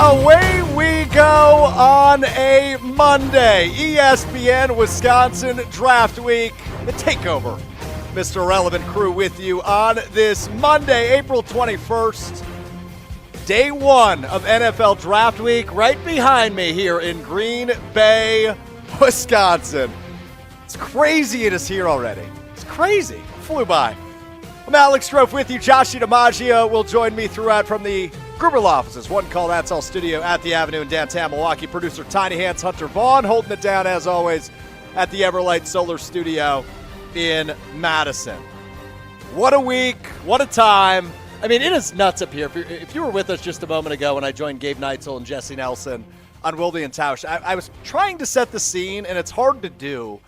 Away we go on a Monday. ESPN Wisconsin Draft Week, the takeover. Mr. Relevant Crew with you on this Monday, April 21st. Day one of NFL Draft Week right behind me here in Green Bay, Wisconsin. It's crazy it is here already. It's crazy. Flew by. I'm Alex Strouf with you. Joshie DiMaggio will join me throughout from the Gruberl offices. One call, that's all studio at the Avenue in downtown Milwaukee. Producer Tiny Hands Hunter Vaughn holding it down as always at the Everlight Solar Studio in Madison. What a week. What a time. I mean, it is nuts up here. If you were with us just a moment ago when I joined Gabe Neitzel and Jesse Nelson on Wilde and Tausch, I was trying to set the scene, and it's hard to do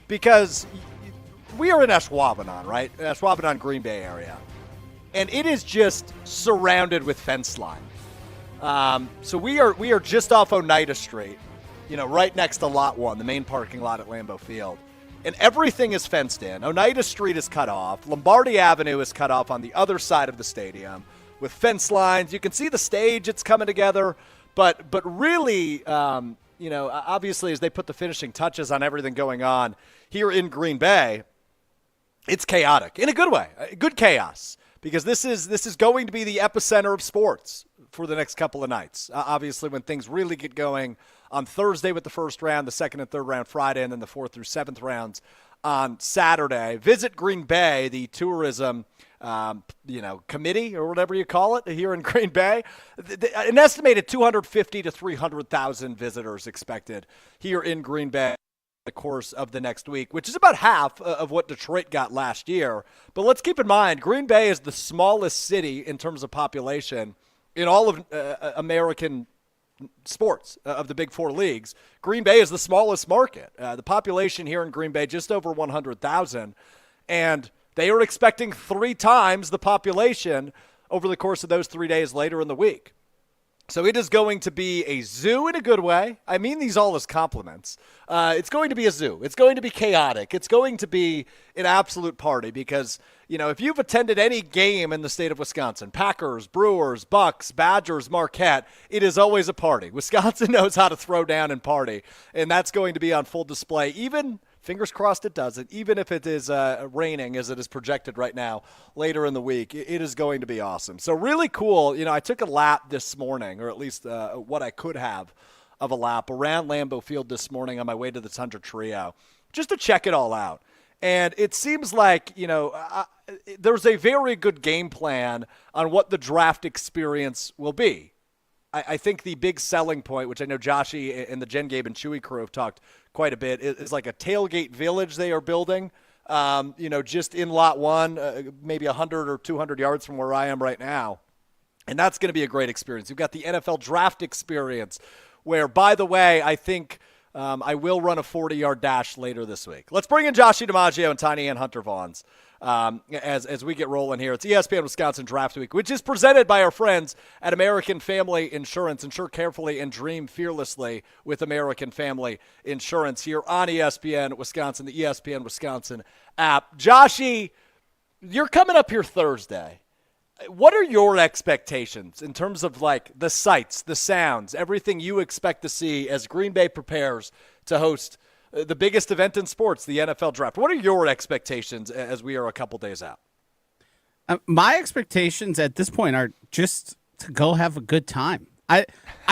because we are in Ashwaubenon, right? Ashwaubenon, Green Bay area. And it is just surrounded with fence line. So we are just off Oneida Street, right next to Lot 1, the main parking lot at Lambeau Field. And everything is fenced in. Oneida Street is cut off. Lombardi Avenue is cut off on the other side of the stadium with fence lines. You can see the stage, it's coming together. But really, obviously as they put the finishing touches on everything going on here in Green Bay, it's chaotic in a good way, good chaos. Because this is going to be the epicenter of sports for the next couple of nights. Obviously, when things really get going on Thursday with the first round, the second and third round Friday, and then the fourth through seventh rounds on Saturday. Visit Green Bay, the tourism committee or whatever you call it here in Green Bay. An estimated 250 to 300,000 visitors expected here in Green Bay the course of the next week, which is about half of what Detroit got last year. But let's keep in mind, Green Bay is the smallest city in terms of population in all of American sports of the Big Four leagues. Green Bay is the smallest market. The population here in Green Bay, just over 100,000. And they are expecting 3 times the population over the course of those 3 days later in the week. So it is going to be a zoo in a good way. I mean these all as compliments. It's going to be a zoo. It's going to be chaotic. It's going to be an absolute party because, if you've attended any game in the state of Wisconsin, Packers, Brewers, Bucks, Badgers, Marquette, it is always a party. Wisconsin knows how to throw down and party, and that's going to be on full display, even fingers crossed it doesn't. Even if it is raining, as it is projected right now, later in the week, it is going to be awesome. So really cool. I took a lap this morning, or at least what I could have of a lap around Lambeau Field this morning on my way to the Tundra Trio, just to check it all out. And it seems like, there's a very good game plan on what the draft experience will be. I think the big selling point, which I know Joshie and the Jen, Gabe, and Chewy crew have talked quite a bit, is like a tailgate village they are building, just in Lot 1, maybe 100 or 200 yards from where I am right now. And that's going to be a great experience. You've got the NFL draft experience where, by the way, I think I will run a 40-yard dash later this week. Let's bring in Joshie DiMaggio and Tiny and Hunter Vaughns as we get rolling here. It's ESPN Wisconsin Draft Week, which is presented by our friends at American Family Insurance. Insure carefully and dream fearlessly with American Family Insurance here on ESPN Wisconsin, the ESPN Wisconsin app. Joshie, you're coming up here Thursday. What are your expectations in terms of the sights, the sounds, everything you expect to see as Green Bay prepares to host the biggest event in sports, the NFL Draft? What are your expectations as we are a couple days out? My expectations at this point are just to go have a good time. I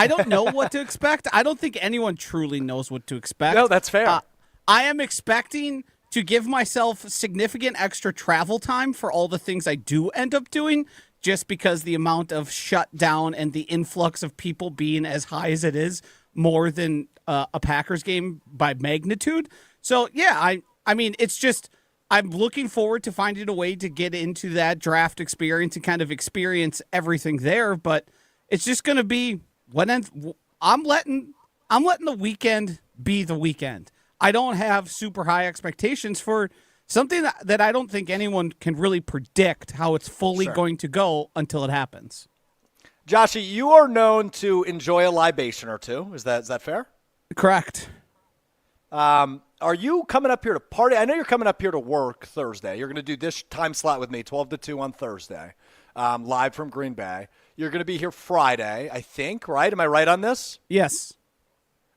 don't know what to expect. I don't think anyone truly knows what to expect. No, that's fair. I am expecting to give myself significant extra travel time for all the things I do end up doing, just because the amount of shutdown and the influx of people being as high as it is, more than a Packers game by magnitude. So, yeah, I mean, it's just I'm looking forward to finding a way to get into that draft experience and kind of experience everything there. But it's just going to be I'm letting the weekend be the weekend. I don't have super high expectations for something that I don't think anyone can really predict how it's fully going to go until it happens. Joshie, you are known to enjoy a libation or two. Is that fair? Correct. Are you coming up here to party? I know you're coming up here to work Thursday. You're going to do this time slot with me, 12 to 2 on Thursday, live from Green Bay. You're going to be here Friday, I think, right? Am I right on this? Yes.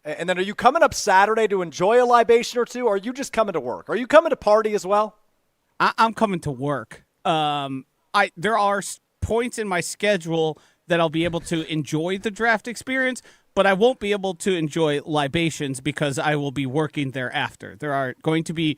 And then are you coming up Saturday to enjoy a libation or two, or are you just coming to work? Are you coming to party as well? I'm coming to work. There are points in my schedule that I'll be able to enjoy the draft experience, but I won't be able to enjoy libations because I will be working thereafter. There are going to be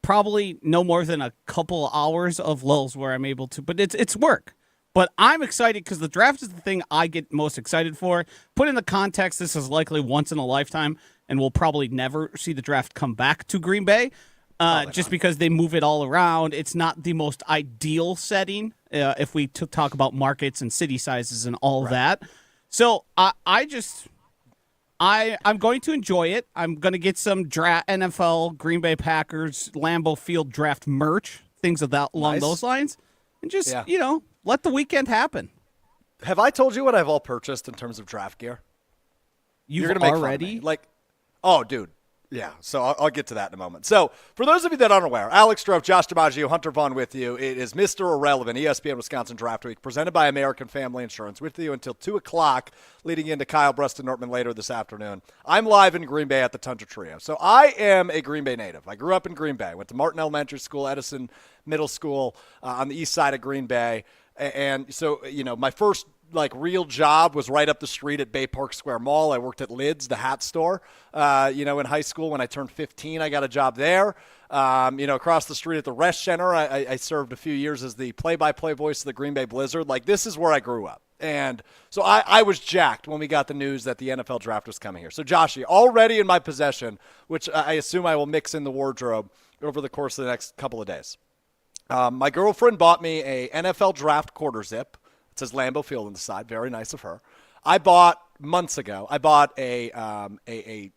probably no more than a couple hours of lulls where I'm able to, but it's work. But I'm excited because the draft is the thing I get most excited for. Put in the context, this is likely once in a lifetime, and we'll probably never see the draft come back to Green Bay. Just because they move it all around. It's not the most ideal setting if we talk about markets and city sizes and all that. So I'm going to enjoy it. I'm going to get some NFL, Green Bay Packers, Lambeau Field draft merch, things along those lines. And just, let the weekend happen. Have I told you what I've all purchased in terms of draft gear? You're gonna make already? Oh, dude. Yeah, so I'll get to that in a moment. So, for those of you that aren't aware, Alex Strouf, Josh DiMaggio, Hunter Vaughn with you. It is Mr. Irrelevant, ESPN Wisconsin Draft Week, presented by American Family Insurance, with you until 2 o'clock, leading into Kyle Bruston-Nortman later this afternoon. I'm live in Green Bay at the Tundra Trio. So, I am a Green Bay native. I grew up in Green Bay. Went to Martin Elementary School, Edison Middle School on the east side of Green Bay. And so, my first real job was right up the street at Bay Park Square Mall. I worked at Lids, the hat store, in high school. When I turned 15, I got a job there. Across the street at the Resch Center, I served a few years as the play-by-play voice of the Green Bay Blizzard. This is where I grew up. And so I was jacked when we got the news that the NFL draft was coming here. So, Joshy, already in my possession, which I assume I will mix in the wardrobe over the course of the next couple of days. My girlfriend bought me a NFL draft quarter zip. It says Lambeau Field on the side. Very nice of her. Months ago, I bought a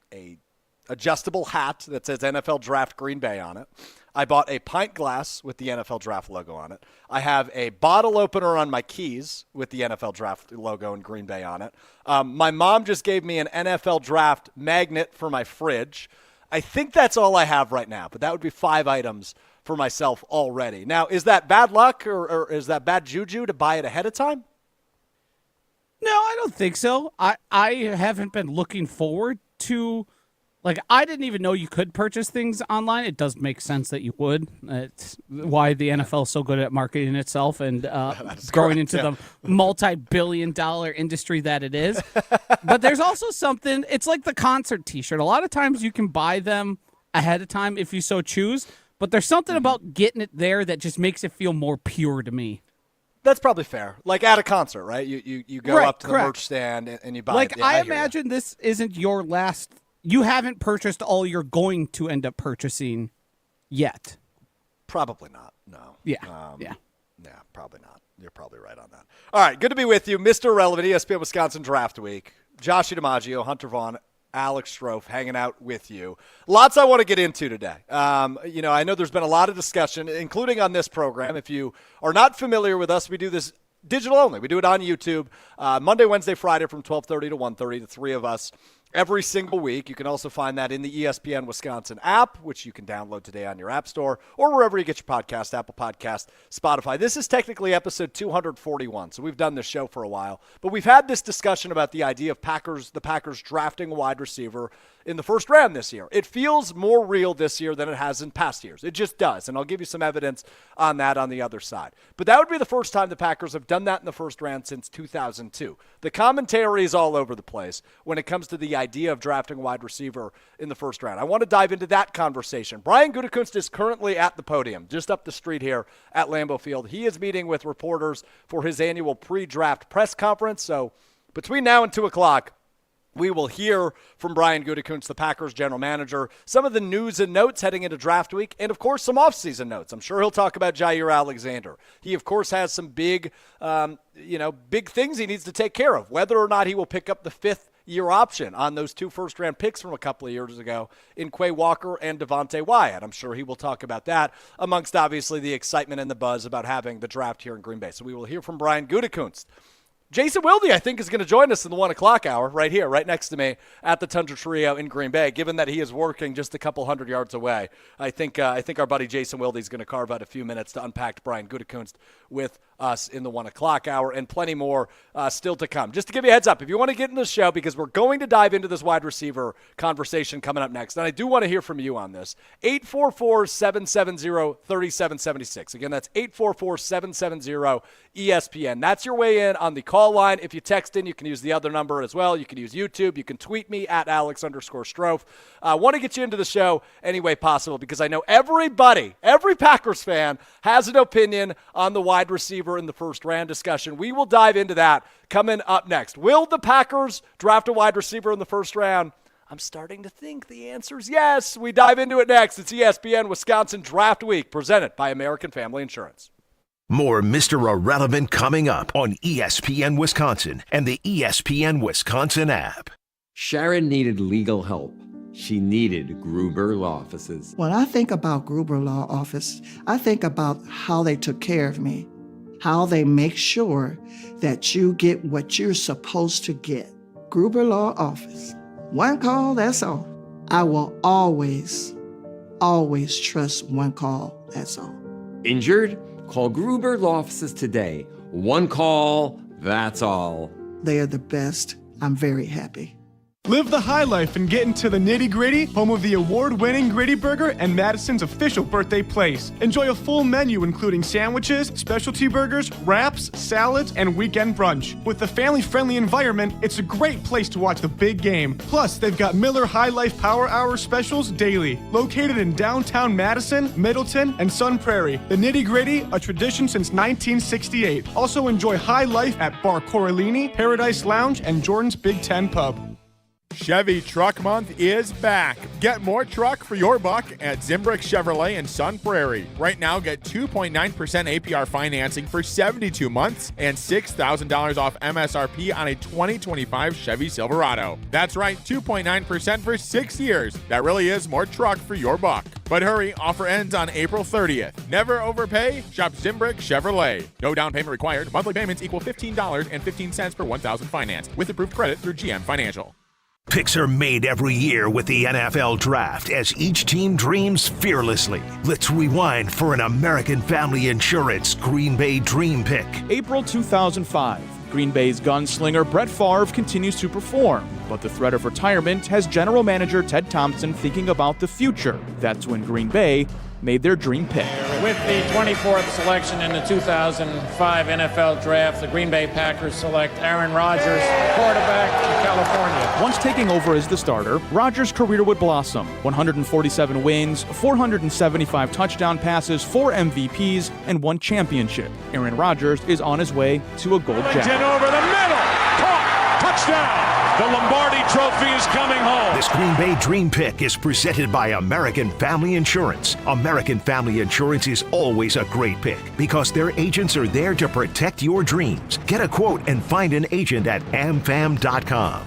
adjustable hat that says NFL Draft Green Bay on it. I bought a pint glass with the NFL Draft logo on it. I have a bottle opener on my keys with the NFL Draft logo and Green Bay on it. My mom just gave me an NFL Draft magnet for my fridge. I think that's all I have right now, but that would be 5 items for myself already. Now, is that bad luck or is that bad juju to buy it ahead of time? No, I don't think so. I haven't been looking forward to, I didn't even know you could purchase things online. It does make sense that you would. It's why the NFL is so good at marketing itself and growing into the multi-billion-dollar industry that it is. But there's also something, it's like the concert t-shirt. A lot of times you can buy them ahead of time if you so choose, but there's something about getting it there that just makes it feel more pure to me. That's probably fair. Like at a concert, right? You go up to the merch stand and you buy it. Yeah, I imagine this isn't your last. You haven't purchased all you're going to end up purchasing yet. Probably not. No. Yeah. Yeah, probably not. You're probably right on that. All right, good to be with you. Mr. Relevant, ESPN Wisconsin Draft Week. Josh DiMaggio, Hunter Vaughn, Alex Strouf hanging out with you. Lots I want to get into today. I know there's been a lot of discussion, including on this program. If you are not familiar with us, we do this digital only. We do it on YouTube Monday, Wednesday, Friday from 12:30 to 1:30, the three of us every single week. You can also find that in the ESPN Wisconsin app, which you can download today on your app store or wherever you get your podcast, Apple Podcast, Spotify. This is technically episode 241, so we've done this show for a while. But we've had this discussion about the idea of the Packers drafting a wide receiver in the first round this year. It feels more real this year than it has in past years. It just does, and I'll give you some evidence on that on the other side. But that would be the first time the Packers have done that in the first round since 2002. The commentary is all over the place when it comes to the idea of drafting a wide receiver in the first round. I want to dive into that conversation. Brian Gutekunst is currently at the podium, just up the street here at Lambeau Field. He is meeting with reporters for his annual pre-draft press conference. So between now and 2 o'clock, we will hear from Brian Gutekunst, the Packers general manager, some of the news and notes heading into draft week, and, of course, some offseason notes. I'm sure he'll talk about Jair Alexander. He, of course, has some big things he needs to take care of, whether or not he will pick up the fifth-year option on those 2 first-round picks from a couple of years ago in Quay Walker and Devontae Wyatt. I'm sure he will talk about that, amongst, obviously, the excitement and the buzz about having the draft here in Green Bay. So we will hear from Brian Gutekunst. Jason Wilde, I think, is going to join us in the 1 o'clock hour right here, right next to me at the Tundra Trio in Green Bay. Given that he is working just a couple hundred yards away, I think our buddy Jason Wilde is going to carve out a few minutes to unpack Brian Gutekunst with us in the 1 o'clock hour, and plenty more still to come. Just to give you a heads up, if you want to get in the show, because we're going to dive into this wide receiver conversation coming up next, and I do want to hear from you on this, 844-770-3776. Again, that's 844-770-ESPN. That's your way in on the call line. If you text in, you can use the other number as well. You can use YouTube. You can tweet me at Alex_Strouf. I want to get you into the show any way possible because I know every Packers fan has an opinion on the wide receiver in the first round discussion. We will dive into that coming up next. Will the Packers draft a wide receiver in the first round? I'm starting to think the answer is yes. We dive into it next. It's ESPN Wisconsin Draft Week, presented by American Family Insurance. More Mr. Irrelevant coming up on ESPN Wisconsin and the ESPN Wisconsin app. Sharon needed legal help. She needed Gruber Law Offices. When I think about Gruber Law Office, I think about how they took care of me, how they make sure that you get what you're supposed to get. Gruber Law Office. One call, that's all. I will always trust one call, that's all. Injured? Call Gruber Law Offices today. One call, that's all. They are the best. I'm very happy. Live the high life and get into the nitty-gritty, home of the award-winning Gritty Burger and Madison's official birthday place. Enjoy a full menu including sandwiches, specialty burgers, wraps, salads, and weekend brunch. With a family-friendly environment, it's a great place to watch the big game. Plus, they've got Miller High Life Power Hour specials daily. Located in downtown Madison, Middleton, and Sun Prairie. The nitty-gritty, a tradition since 1968. Also enjoy high life at Bar Coralini, Paradise Lounge, and Jordan's Big Ten Pub. Chevy Truck Month is back. Get more truck for your buck at Zimbrick Chevrolet in Sun Prairie. Right now, get 2.9% APR financing for 72 months and $6,000 off MSRP on a 2025 Chevy Silverado. That's right, 2.9% for 6 years. That really is more truck for your buck. But hurry, offer ends on April 30th. Never overpay. Shop Zimbrick Chevrolet. No down payment required. Monthly payments equal $15.15 per 1,000 financed with approved credit through GM Financial. Picks are made every year with the NFL Draft as each team dreams fearlessly. Let's rewind for an American Family Insurance Green Bay Dream Pick. April 2005. Green Bay's gunslinger Brett Favre continues to perform, but the threat of retirement has general manager Ted Thompson thinking about the future. That's when Green Bay made their dream pick. With the 24th selection in the 2005 NFL Draft, the Green Bay Packers select Aaron Rodgers, quarterback of California. Once taking over as the starter, Rodgers' career would blossom. 147 wins, 475 touchdown passes, 4 MVPs, and 1 championship. Aaron Rodgers is on his way to a gold jacket. Over the middle, caught, touchdown. The Lombardi Trophy is coming home. This Green Bay Dream Pick is presented by American Family Insurance. American Family Insurance is always a great pick because their agents are there to protect your dreams. Get a quote and find an agent at amfam.com.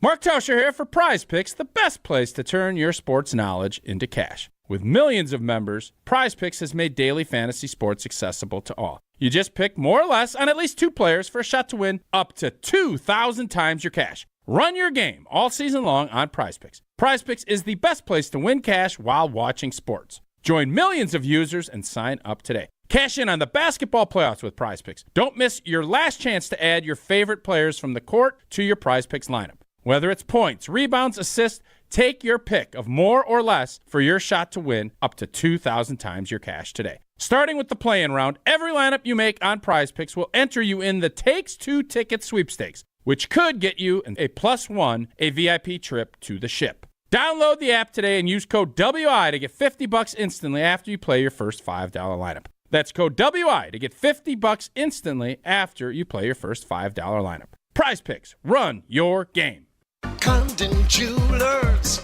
Mark Tauscher here for Prize Picks, the best place to turn your sports knowledge into cash. With millions of members, Prize Picks has made daily fantasy sports accessible to all. You just pick more or less on at least 2 players for a shot to win up to 2,000 times your cash. Run your game all season long on Prize Picks. Prize Picks is the best place to win cash while watching sports. Join millions of users and sign up today. Cash in on the basketball playoffs with Prize Picks. Don't miss your last chance to add your favorite players from the court to your Prize Picks lineup. Whether it's points, rebounds, assists, take your pick of more or less for your shot to win up to 2,000 times your cash today. Starting with the play-in round, every lineup you make on Prize Picks will enter you in the Takes 2 ticket sweepstakes, which could get you a +1, a VIP trip to the ship. Download the app today and use code WI to get $50 instantly after you play your first $5 lineup. That's code WI to get $50 instantly after you play your first $5 lineup. Prize Picks, run your game. Condon Jewelers,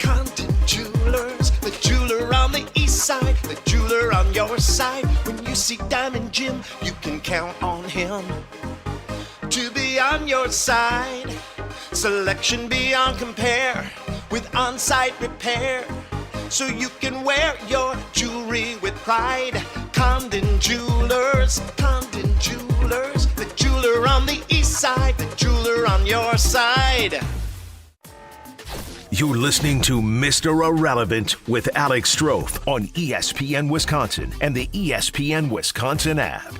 the jeweler on the east side, the jeweler on your side. When you see Diamond Jim, you can count on him to be on your side. Selection beyond compare with on-site repair, so you can wear your jewelry with pride. Condon Jewelers, the jeweler on the east side, the jeweler on your side. You're listening to Mr. Irrelevant with Alex Strouf on ESPN Wisconsin and the ESPN Wisconsin app.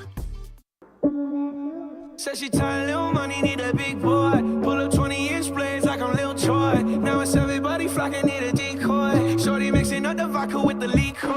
Said she tired, little money, need a big boy. Pull up 20-inch blades like I'm Lil Troy. Now it's everybody flocking, need a decoy. Shorty mixing up the vodka with the liquor.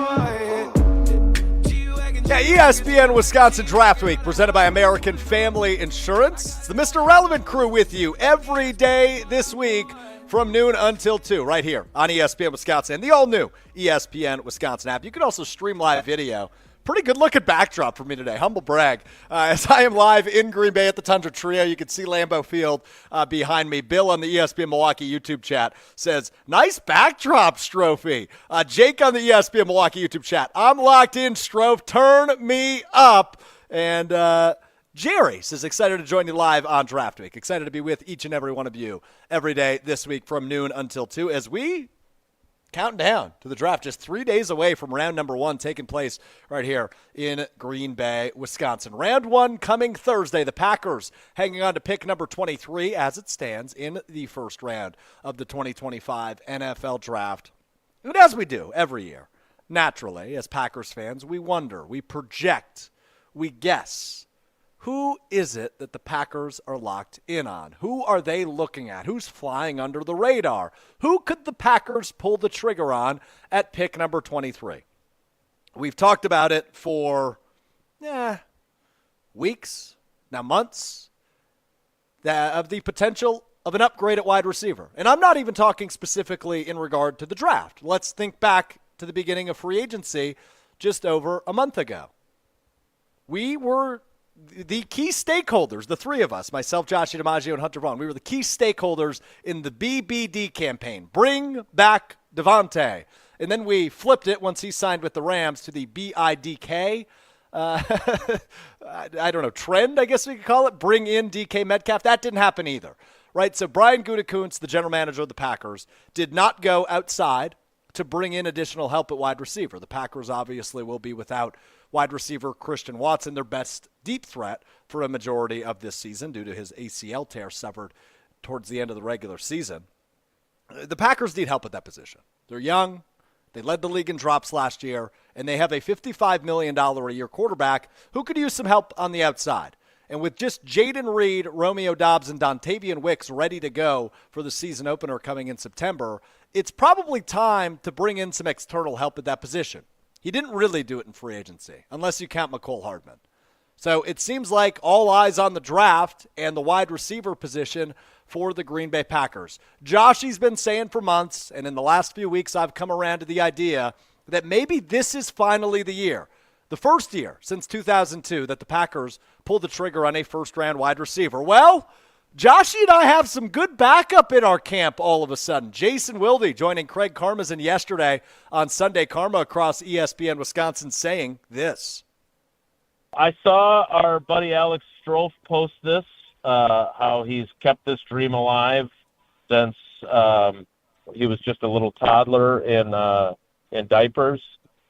Yeah, ESPN Wisconsin Draft Week, presented by American Family Insurance. It's the Mr. Relevant crew with you every day this week from noon until 2, right here on ESPN Wisconsin and the all-new ESPN Wisconsin app. You can also stream live video. Pretty good-looking backdrop for me today. Humble brag. As I am live in Green Bay at the Tundra Trio, you can see Lambeau Field behind me. Bill on the ESPN Milwaukee YouTube chat says, nice backdrop, Stroufy. Jake on the ESPN Milwaukee YouTube chat, I'm locked in, Strouf. Turn me up. And Jerry says, excited to join you live on Draft Week. Excited to be with each and every one of you every day this week from noon until 2 as we counting down to the draft, just 3 days away from round number 1 taking place right here in Green Bay, Wisconsin. Round 1 coming Thursday. The Packers hanging on to pick number 23 as it stands in the first round of the 2025 NFL Draft. And as we do every year, naturally, as Packers fans, we wonder, we project, we guess. Who is it that the Packers are locked in on? Who are they looking at? Who's flying under the radar? Who could the Packers pull the trigger on at pick number 23? We've talked about it for weeks, now months, of the potential of an upgrade at wide receiver. And I'm not even talking specifically in regard to the draft. Let's think back to the beginning of free agency just over a month ago. We were the key stakeholders, the three of us, myself, Josh DiMaggio, and Hunter Vaughn, we were the key stakeholders in the BBD campaign. Bring back Devontae. And then we flipped it once he signed with the Rams to the BIDK. I don't know, trend, I guess we could call it. Bring in DK Metcalf. That didn't happen either, right? So Brian Gutekunst, the general manager of the Packers, did not go outside to bring in additional help at wide receiver. The Packers obviously will be without wide receiver Christian Watson, their best deep threat for a majority of this season due to his ACL tear suffered towards the end of the regular season. The Packers need help at that position. They're young. They led the league in drops last year, and they have a $55 million a year quarterback who could use some help on the outside. And with just Jaden Reed, Romeo Doubs, and Dontavian Wicks ready to go for the season opener coming in September, it's probably time to bring in some external help at that position. He didn't really do it in free agency, unless you count McCole Hardman. So it seems like all eyes on the draft and the wide receiver position for the Green Bay Packers. Joshy's been saying for months, and in the last few weeks I've come around to the idea that maybe this is finally the year, the first year since 2002 that the Packers pulled the trigger on a first-round wide receiver. Well, Joshy and I have some good backup in our camp all of a sudden. Jason Wilde joining Craig Karmazin yesterday on Sunday Karma across ESPN Wisconsin saying this. I saw our buddy Alex Strouf post this, how he's kept this dream alive since he was just a little toddler in diapers.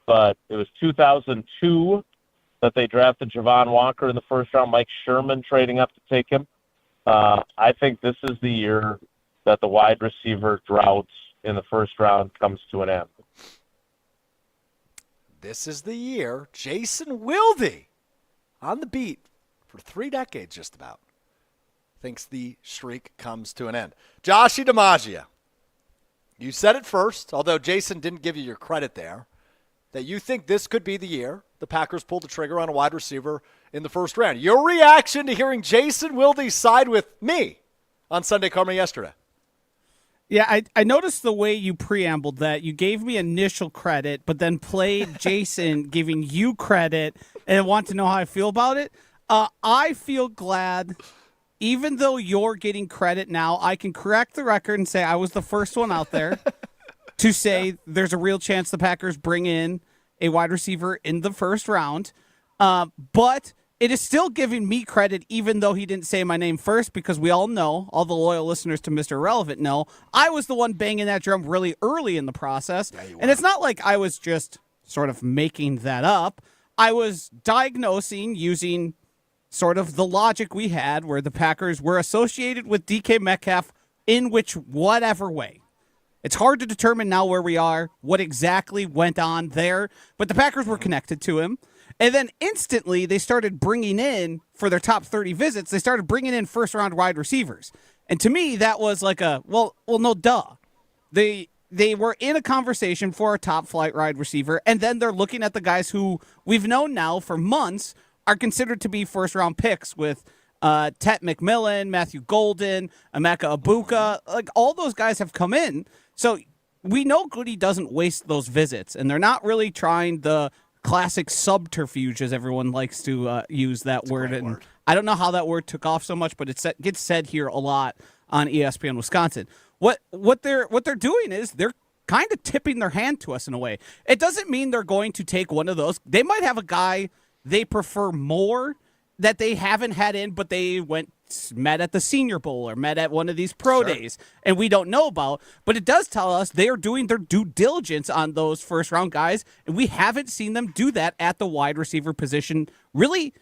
But it was 2002 that they drafted Javon Walker in the first round, Mike Sherman trading up to take him. I think this is the year that the wide receiver drought in the first round comes to an end. This is the year Jason Wilde, on the beat for 3 decades just about, thinks the streak comes to an end. Joshy DiMaggio, you said it first, although Jason didn't give you your credit there, that you think this could be the year the Packers pulled the trigger on a wide receiver in the first round. Your reaction to hearing Jason Wilde side with me on Sunday Karma yesterday? Yeah, I noticed the way you preambled that. You gave me initial credit, but then played Jason giving you credit and want to know how I feel about it. I feel glad, even though you're getting credit now, I can correct the record and say I was the first one out there to say there's a real chance the Packers bring in a wide receiver in the first round. But it is still giving me credit, even though he didn't say my name first, because we all know, all the loyal listeners to Mr. Relevant know, I was the one banging that drum really early in the process. Yeah, and it's not like I was just sort of making that up. I was diagnosing using sort of the logic we had where the Packers were associated with DK Metcalf in whatever way. It's hard to determine now where we are, what exactly went on there, but the Packers were connected to him. And then instantly they started bringing in, for their top 30 visits, they started bringing in first-round wide receivers. And to me, that was like well, no, duh. They were in a conversation for a top-flight wide receiver, and then they're looking at the guys who we've known now for months are considered to be first-round picks with Tet McMillan, Matthew Golden, Emeka Egbuka. Like, all those guys have come in. So we know Goody doesn't waste those visits, and they're not really trying the classic subterfuge, as everyone likes to use that word. And I don't know how that word took off so much, but it gets said here a lot on ESPN Wisconsin. What they're doing is they're kind of tipping their hand to us in a way. It doesn't mean they're going to take one of those. They might have a guy they prefer more that they haven't had in, but they met at the Senior Bowl or met at one of these pro days, and we don't know about. But it does tell us they are doing their due diligence on those first-round guys, and we haven't seen them do that at the wide receiver position really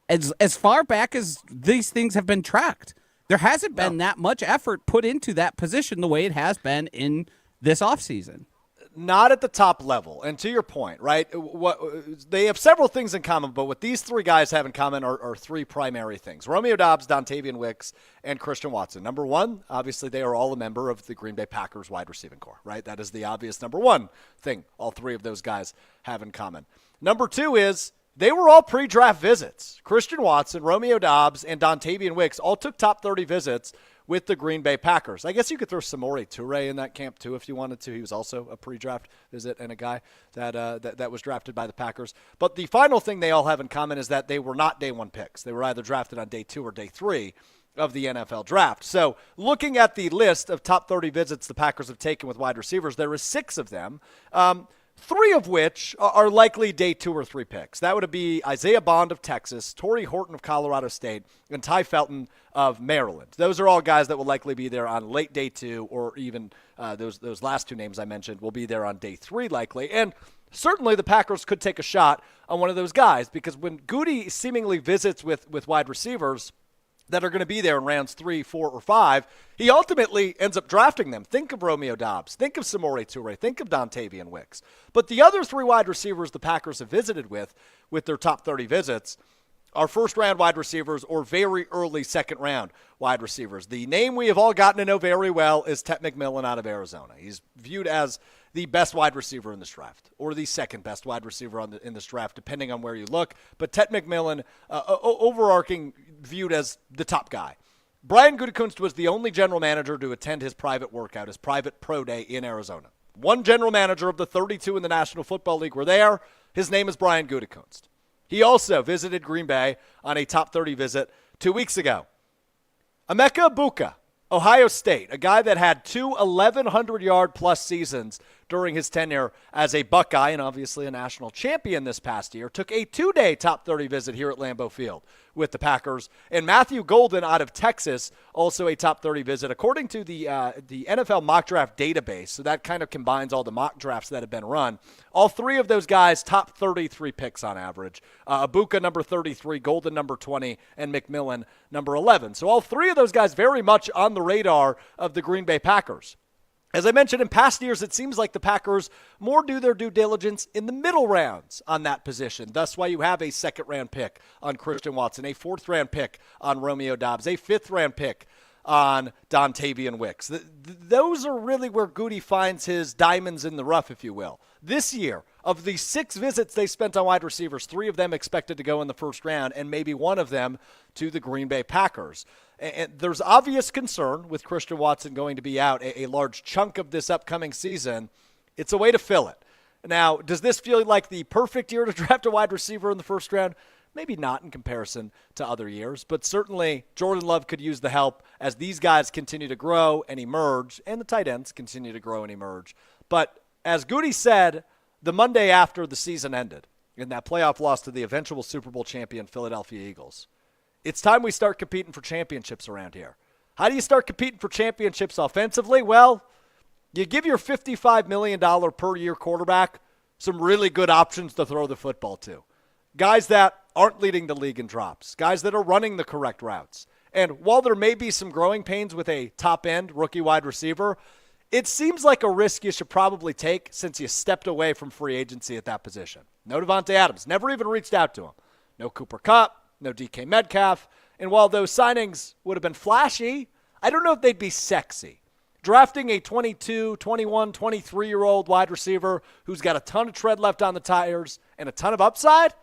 as far back as these things have been tracked. There hasn't been that much effort put into that position the way it has been in this offseason. Not at the top level. And to your point, right, they have several things in common, but what these three guys have in common are three primary things. Romeo Doubs, Dontavian Wicks, and Christian Watson. Number one, obviously they are all a member of the Green Bay Packers wide receiving corps, right? That is the obvious number one thing all three of those guys have in common. Number two is they were all pre-draft visits. Christian Watson, Romeo Doubs, and Dontavian Wicks all took top 30 visits with the Green Bay Packers. I guess you could throw Samori Toure in that camp too if you wanted to. He was also a pre-draft visit and a guy that was drafted by the Packers. But the final thing they all have in common is that they were not day one picks. They were either drafted on day 2 or day 3 of the NFL draft. So looking at the list of top 30 visits the Packers have taken with wide receivers, there is 6 of them. 3 of which are likely day 2 or 3 picks. That would be Isaiah Bond of Texas, Torrey Horton of Colorado State, and Ty Felton of Maryland. Those are all guys that will likely be there on late day 2, or even those last 2 names I mentioned will be there on day 3 likely. And certainly the Packers could take a shot on one of those guys, because when Goody seemingly visits with wide receivers that are going to be there in rounds 3, 4, or 5, he ultimately ends up drafting them. Think of Romeo Doubs. Think of Samori Toure. Think of Dontavian Wicks. But the other 3 wide receivers the Packers have visited with their top 30 visits are first-round wide receivers or very early second-round wide receivers. The name we have all gotten to know very well is Tet McMillan out of Arizona. He's viewed as the best wide receiver in this draft, or the second best wide receiver in this draft, depending on where you look. But Tet McMillan, overarching, viewed as the top guy. Brian Gutekunst was the only general manager to attend his private workout, his private pro day in Arizona. One general manager of the 32 in the National Football League were there. His name is Brian Gutekunst. He also visited Green Bay on a top 30 visit 2 weeks ago. Emeka Egbuka, Ohio State, a guy that had 2 1,100-yard-plus seasons during his tenure as a Buckeye and obviously a national champion this past year, took a 2-day top 30 visit here at Lambeau Field with the Packers. And Matthew Golden out of Texas, also a top 30 visit. According to the NFL mock draft database, so that kind of combines all the mock drafts that have been run, all 3 of those guys top 33 picks on average. Egbuka number 33, Golden number 20, and McMillan number 11. So all 3 of those guys very much on the radar of the Green Bay Packers. As I mentioned, in past years, it seems like the Packers more do their due diligence in the middle rounds on that position. That's why you have a second-round pick on Christian Watson, a fourth-round pick on Romeo Doubs, a fifth-round pick on Dontavian Wicks. Those are really where Goody finds his diamonds in the rough, if you will. This year, of the 6 visits they spent on wide receivers, 3 of them expected to go in the first round, and maybe one of them to the Green Bay Packers. And there's obvious concern with Christian Watson going to be out a large chunk of this upcoming season. It's a way to fill it. Now, does this feel like the perfect year to draft a wide receiver in the first round? Maybe not in comparison to other years, but certainly Jordan Love could use the help as these guys continue to grow and emerge, and the tight ends continue to grow and emerge. But as Goody said, the Monday after the season ended, in that playoff loss to the eventual Super Bowl champion Philadelphia Eagles, it's time we start competing for championships around here. How do you start competing for championships offensively? Well, you give your $55 million per year quarterback some really good options to throw the football to. Guys that aren't leading the league in drops. Guys that are running the correct routes. And while there may be some growing pains with a top-end rookie wide receiver, it seems like a risk you should probably take since you stepped away from free agency at that position. No Devontae Adams. Never even reached out to him. No Cooper Kupp. No DK Metcalf. And while those signings would have been flashy, I don't know if they'd be sexy. Drafting a 22, 21, 23-year-old wide receiver who's got a ton of tread left on the tires and a ton of upside,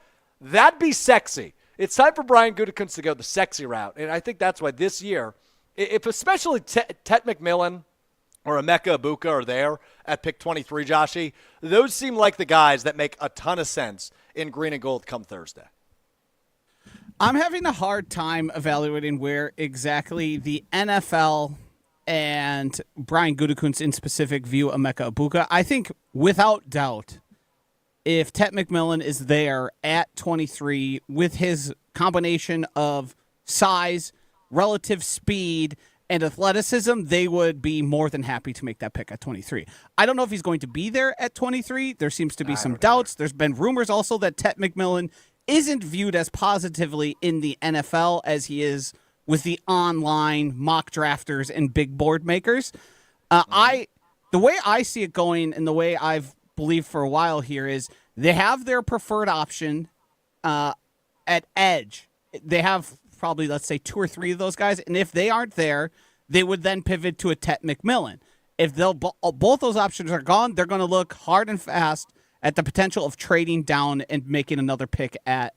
that'd be sexy. It's time for Brian Gutekunst to go the sexy route. And I think that's why this year, if especially Tet McMillan or Emeka Egbuka are there at pick 23, Joshy, those seem like the guys that make a ton of sense in green and gold come Thursday. I'm having a hard time evaluating where exactly the NFL and Brian Gutekunst in specific view Emeka Egbuka. I think without doubt, if Tet McMillan is there at 23 with his combination of size, relative speed, and athleticism, they would be more than happy to make that pick at 23. I don't know if he's going to be there at 23. There seems to be some doubts. There's been rumors also that Tet McMillan isn't viewed as positively in the NFL as he is with the online mock drafters and big board makers. The way I see it going and the way I've believed for a while here is they have their preferred option at edge. They have probably, let's say, 2 or 3 of those guys. And if they aren't there, they would then pivot to a Tet McMillan. If both those options are gone, they're going to look hard and fast at the potential of trading down and making another pick at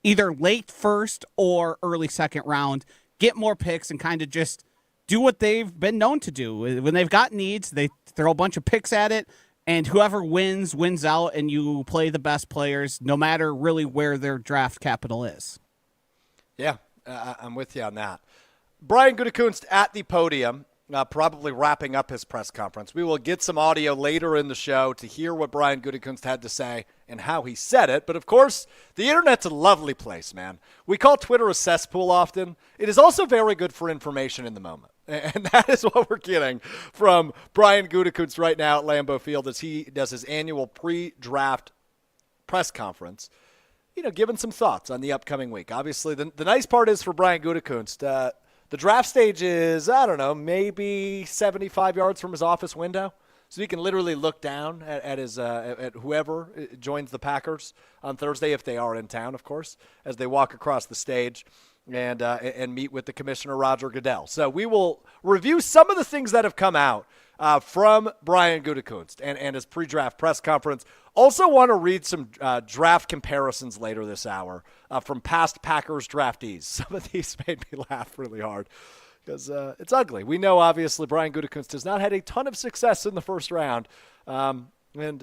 either late first or early second round, get more picks and kind of just do what they've been known to do. When they've got needs, they throw a bunch of picks at it, and whoever wins out, and you play the best players no matter really where their draft capital is. Yeah, I'm with you on that. Brian Gutekunst at the podium. Probably wrapping up his press conference. We will get some audio later in the show to hear what Brian Gutekunst had to say and how he said it. But, of course, the Internet's a lovely place, man. We call Twitter a cesspool often. It is also very good for information in the moment. And that is what we're getting from Brian Gutekunst right now at Lambeau Field as he does his annual pre-draft press conference, giving some thoughts on the upcoming week. Obviously, the nice part is for Brian Gutekunst, the draft stage is, maybe 75 yards from his office window. So he can literally look down at whoever joins the Packers on Thursday, if they are in town, of course, as they walk across the stage and meet with the commissioner, Roger Goodell. So we will review some of the things that have come out from Brian Gutekunst and his pre-draft press conference. Also want to read some draft comparisons later this hour from past Packers draftees. Some of these made me laugh really hard because it's ugly. We know, obviously, Brian Gutekunst has not had a ton of success in the first round, and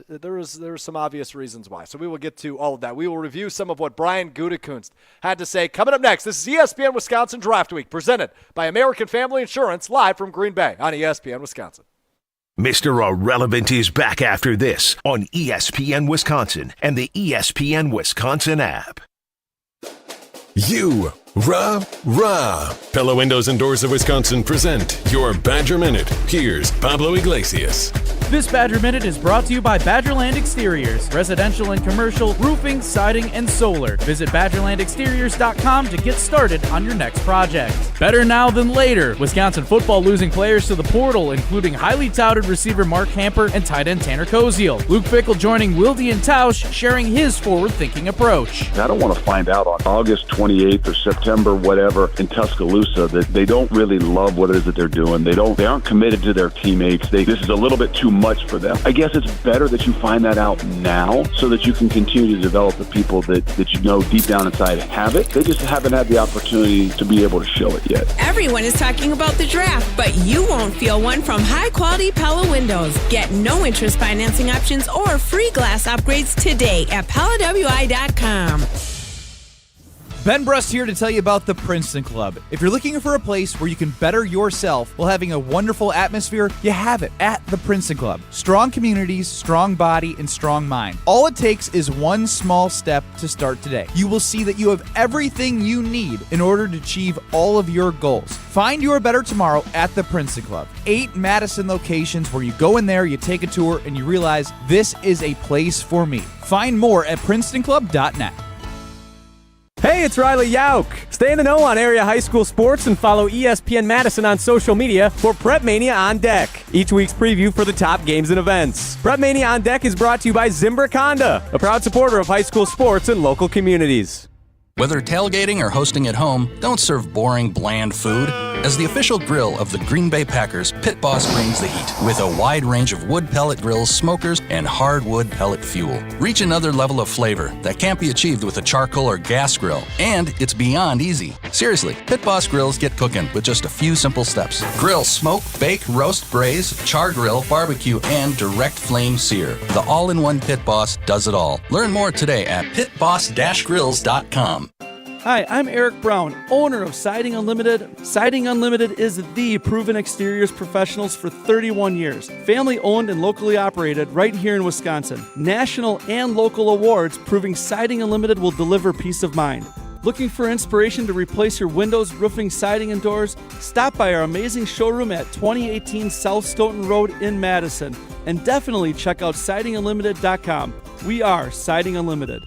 there's some obvious reasons why. So we will get to all of that. We will review some of what Brian Gutekunst had to say. Coming up next, this is ESPN Wisconsin Draft Week, presented by American Family Insurance, live from Green Bay on ESPN Wisconsin. Mr. Irrelevant is back after this on ESPN Wisconsin and the ESPN Wisconsin app. Pella Windows and Doors of Wisconsin present your Badger Minute. Here's Pablo Iglesias. This Badger Minute is brought to you by Badgerland Exteriors, residential and commercial, roofing, siding, and solar. Visit BadgerlandExteriors.com to get started on your next project. Better now than later. Wisconsin football losing players to the portal, including highly touted receiver Mark Hamper and tight end Tanner Koziel. Luke Fickell joining Wilde and Tausch, sharing his forward-thinking approach. I don't want to find out on August 28th or September, whatever, in Tuscaloosa, that they don't really love what it is that they're doing. They aren't committed to their teammates. This is a little bit too much for them. I guess it's better that you find that out now so that you can continue to develop the people that deep down inside have it. They just haven't had the opportunity to be able to show it yet. Everyone is talking about the draft, but you won't feel one from high-quality Pella Windows. Get no-interest financing options or free glass upgrades today at PellaWI.com. Ben Brust here to tell you about the Princeton Club. If you're looking for a place where you can better yourself while having a wonderful atmosphere, you have it at the Princeton Club. Strong communities, strong body, and strong mind. All it takes is one small step to start today. You will see that you have everything you need in order to achieve all of your goals. Find your better tomorrow at the Princeton Club. 8 Madison locations where you go in there, you take a tour, and you realize this is a place for me. Find more at PrincetonClub.net. Hey, Hey, it's Riley Yauk. Stay in the know on area high school sports and follow ESPN Madison on social media for Prep Mania on Deck, each week's preview for the top games and events. Prep Mania on Deck is brought to you by Zimbrick Honda, a proud supporter of high school sports and local communities. Whether tailgating or hosting at home, don't serve boring, bland food. As the official grill of the Green Bay Packers, Pit Boss brings the heat with a wide range of wood pellet grills, smokers, and hardwood pellet fuel. Reach another level of flavor that can't be achieved with a charcoal or gas grill, and it's beyond easy. Seriously, Pit Boss grills get cooking with just a few simple steps. Grill, smoke, bake, roast, braise, char grill, barbecue, and direct flame sear. The all-in-one Pit Boss does it all. Learn more today at pitboss-grills.com. Hi, I'm Eric Brown, owner of Siding Unlimited. Siding Unlimited is the proven exteriors professionals for 31 years. Family owned and locally operated right here in Wisconsin. National and local awards proving Siding Unlimited will deliver peace of mind. Looking for inspiration to replace your windows, roofing, siding, and doors? Stop by our amazing showroom at 2018 South Stoughton Road in Madison. And definitely check out sidingunlimited.com. We are Siding Unlimited.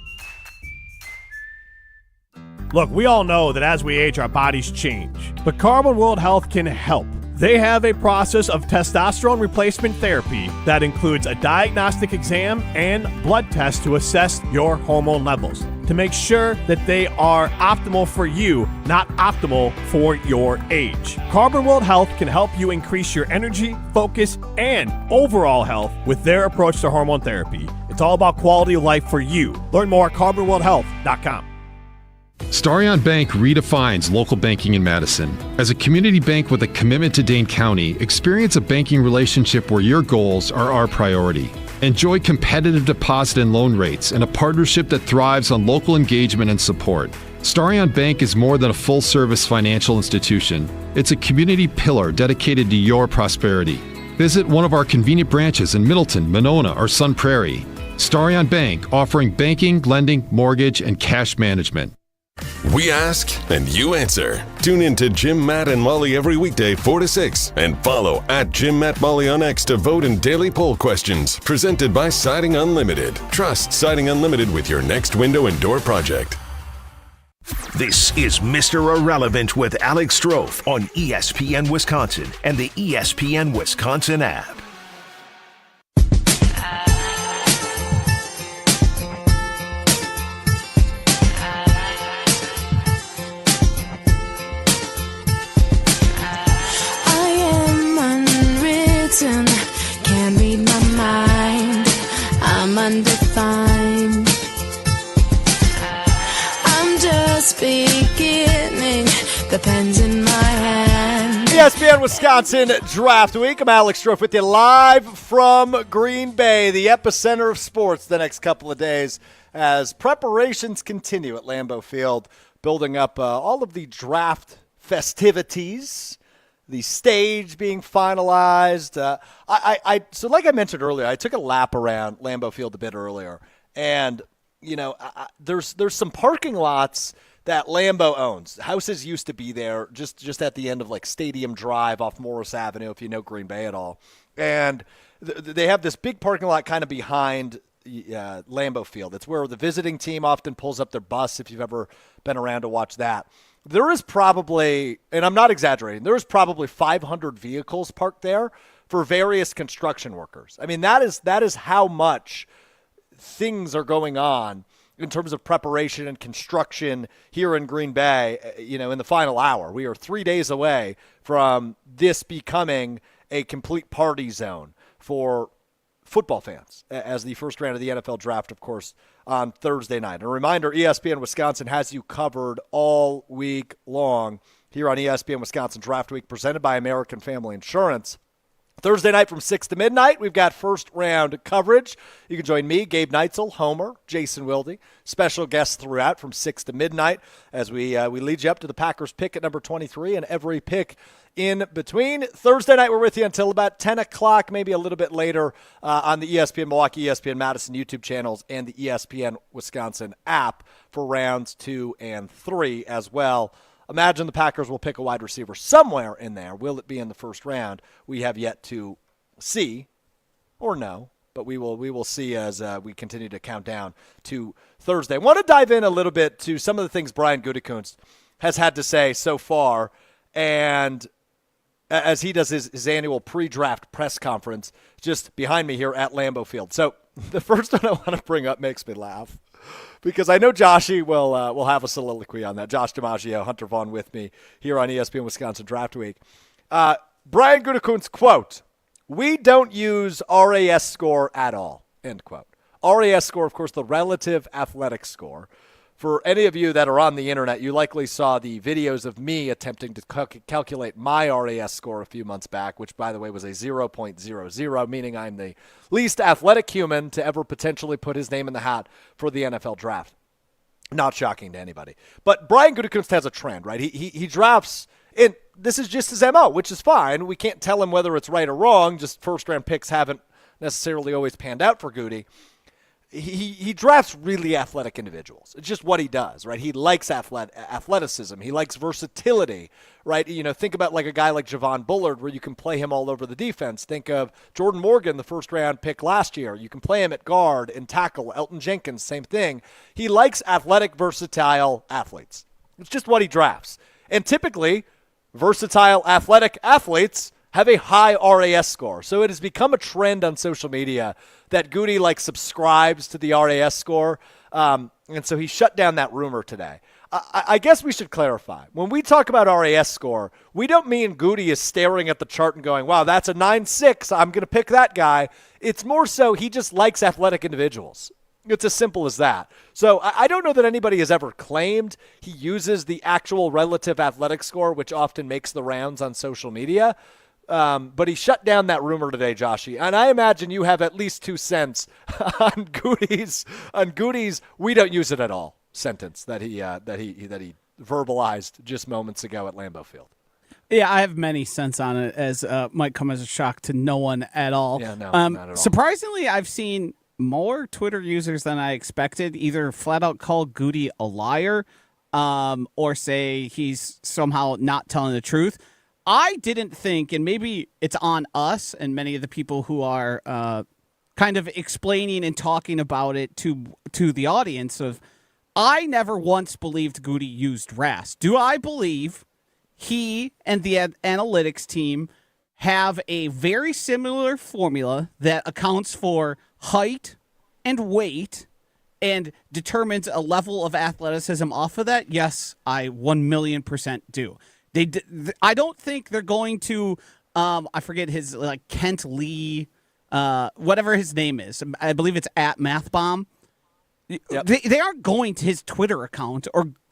Look, we all know that as we age, our bodies change, but Carbon World Health can help. They have a process of testosterone replacement therapy that includes a diagnostic exam and blood tests to assess your hormone levels to make sure that they are optimal for you, not optimal for your age. Carbon World Health can help you increase your energy, focus, and overall health with their approach to hormone therapy. It's all about quality of life for you. Learn more at carbonworldhealth.com. Starion Bank redefines local banking in Madison. As a community bank with a commitment to Dane County, experience a banking relationship where your goals are our priority. Enjoy competitive deposit and loan rates and a partnership that thrives on local engagement and support. Starion Bank is more than a full-service financial institution. It's a community pillar dedicated to your prosperity. Visit one of our convenient branches in Middleton, Monona, or Sun Prairie. Starion Bank, offering banking, lending, mortgage, and cash management. We ask and you answer. Tune in to Jim, Matt, and Molly every weekday 4 to 6 and follow at Jim, Matt, Molly on X to vote in daily poll questions presented by Siding Unlimited. Trust Siding Unlimited with your next window and door project. This is Mr. Irrelevant with Alex Strouf on ESPN Wisconsin and the ESPN Wisconsin app. Can't read my mind, I'm undefined. I'm just beginning, the pen's in my hand. ESPN Wisconsin Draft Week. I'm Alex Strouf with you live from Green Bay, the epicenter of sports the next couple of days as preparations continue at Lambeau Field, building up all of the draft festivities. The stage being finalized. So like I mentioned earlier, I took a lap around Lambeau Field a bit earlier, and there's some parking lots that Lambeau owns. Houses used to be there, just at the end of like Stadium Drive off Morris Avenue, if you know Green Bay at all. And they have this big parking lot kind of behind Lambeau Field. It's where the visiting team often pulls up their bus. If you've ever been around to watch that. There is probably, and I'm not exaggerating, there is probably 500 vehicles parked there for various construction workers. I mean, that is how much things are going on in terms of preparation and construction here in Green Bay, in the final hour. We are 3 days away from this becoming a complete party zone for football fans as the first round of the NFL draft, of course, on Thursday night. A reminder, ESPN Wisconsin has you covered all week long here on ESPN Wisconsin Draft Week, presented by American Family Insurance. Thursday night from 6 to midnight, we've got first-round coverage. You can join me, Gabe Neitzel, Homer, Jason Wilde, special guests throughout from 6 to midnight as we lead you up to the Packers pick at number 23 and every pick in between. Thursday night, we're with you until about 10 o'clock, maybe a little bit later on the ESPN Milwaukee, ESPN Madison YouTube channels and the ESPN Wisconsin app for rounds 2 and 3 as well. Imagine the Packers will pick a wide receiver somewhere in there. Will it be in the first round? We have yet to see or know, But we will see as we continue to count down to Thursday. I want to dive in a little bit to some of the things Brian Gutekunst has had to say so far, and as he does his annual pre-draft press conference just behind me here at Lambeau Field. So the first one I want to bring up makes me laugh because I know Joshy will have a soliloquy on that. Josh DiMaggio, Hunter Vaughn with me here on ESPN Wisconsin Draft Week. Brian Gutekunst, quote, "We don't use RAS score at all," end quote. RAS score, of course, the relative athletic score. For any of you that are on the internet, you likely saw the videos of me attempting to calculate my RAS score a few months back, which, by the way, was a 0.00, meaning I'm the least athletic human to ever potentially put his name in the hat for the NFL draft. Not shocking to anybody. But Brian Gutekunst has a trend, right? He drafts in. This is just his MO, which is fine. We can't tell him whether it's right or wrong. Just first-round picks haven't necessarily always panned out for Goody. He drafts really athletic individuals. It's just what he does, right? He likes athleticism. He likes versatility, right? You know, think about like a guy like Javon Bullard where you can play him all over the defense. Think of Jordan Morgan, the first-round pick last year. You can play him at guard and tackle. Elton Jenkins, same thing. He likes athletic, versatile athletes. It's just what he drafts. And typically, versatile, athletic athletes have a high RAS score. So it has become a trend on social media that Goody subscribes to the RAS score. And so he shut down that rumor today. I guess we should clarify. When we talk about RAS score, we don't mean Goody is staring at the chart and going, wow, that's a 9.6. I'm going to pick that guy. It's more so he just likes athletic individuals. It's as simple as that. So I don't know that anybody has ever claimed he uses the actual relative athletic score, which often makes the rounds on social media. But he shut down that rumor today, Joshy. And I imagine you have at least 2 cents on Goody's "we don't use it at all" sentence that he verbalized just moments ago at Lambeau Field. Yeah, I have many cents on it, as might come as a shock to no one at all. Yeah, no, not at all. Surprisingly, I've seen more Twitter users than I expected either flat out call Goody a liar or say he's somehow not telling the truth. I didn't think, and maybe it's on us and many of the people who are kind of explaining and talking about it to the audience of, I never once believed Goody used RAS. Do I believe he and the analytics team have a very similar formula that accounts for height and weight and determines a level of athleticism off of that? Yes, I 1,000,000% do. I don't think they're going to, I forget his, like Kent Lee, whatever his name is. I believe it's at MathBomb. Yep. They aren't going to his Twitter account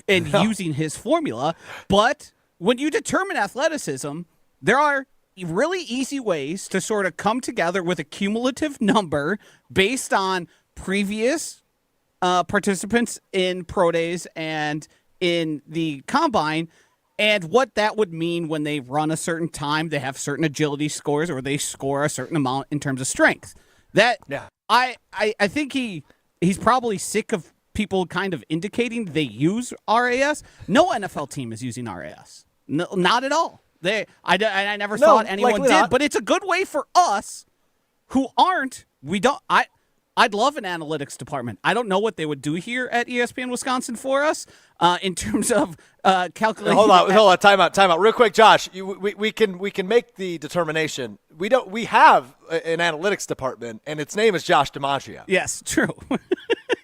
using his formula. But when you determine athleticism, there are really easy ways to sort of come together with a cumulative number based on previous participants in pro days and in the combine. And what that would mean when they run a certain time, they have certain agility scores, or they score a certain amount in terms of strength. I think he's probably sick of people kind of indicating they use RAS. No NFL team is using RAS. No, not at all. I never thought anyone did, but it's a good way for us who aren't. I'd love an analytics department. I don't know what they would do here at ESPN Wisconsin for us in terms of calculating. Hold on, time out. Real quick, Josh, we can make the determination. We have an analytics department, and its name is Josh DiMaggio. Yes, true.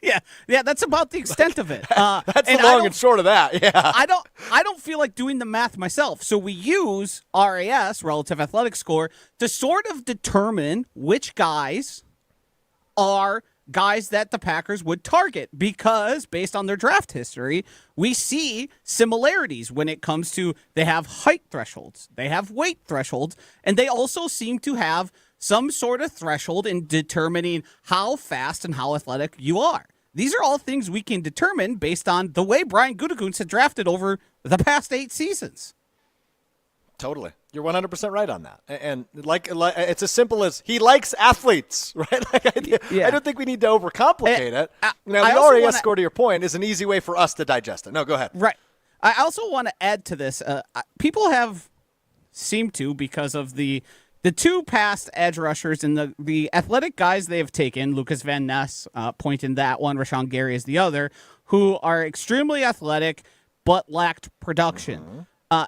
Yeah, that's about the extent of it. That's the long and short of that. Yeah, I don't feel like doing the math myself. So we use RAS, relative athletic score, to sort of determine which guys are guys that the Packers would target, because based on their draft history, we see similarities when it comes to they have height thresholds, they have weight thresholds, and they also seem to have some sort of threshold in determining how fast and how athletic you are. These are all things we can determine based on the way Brian Gutekunst had drafted over the past 8 seasons. Totally. You're 100% right on that. And like it's as simple as he likes athletes, right? I don't think we need to overcomplicate it. Now, the RAS score, to your point, is an easy way for us to digest it. No, go ahead. Right. I also want to add to this. People have seemed to, because of the The two past edge rushers and the athletic guys they have taken, Lucas Van Ness, point in that one, Rashawn Gary is the other, who are extremely athletic but lacked production.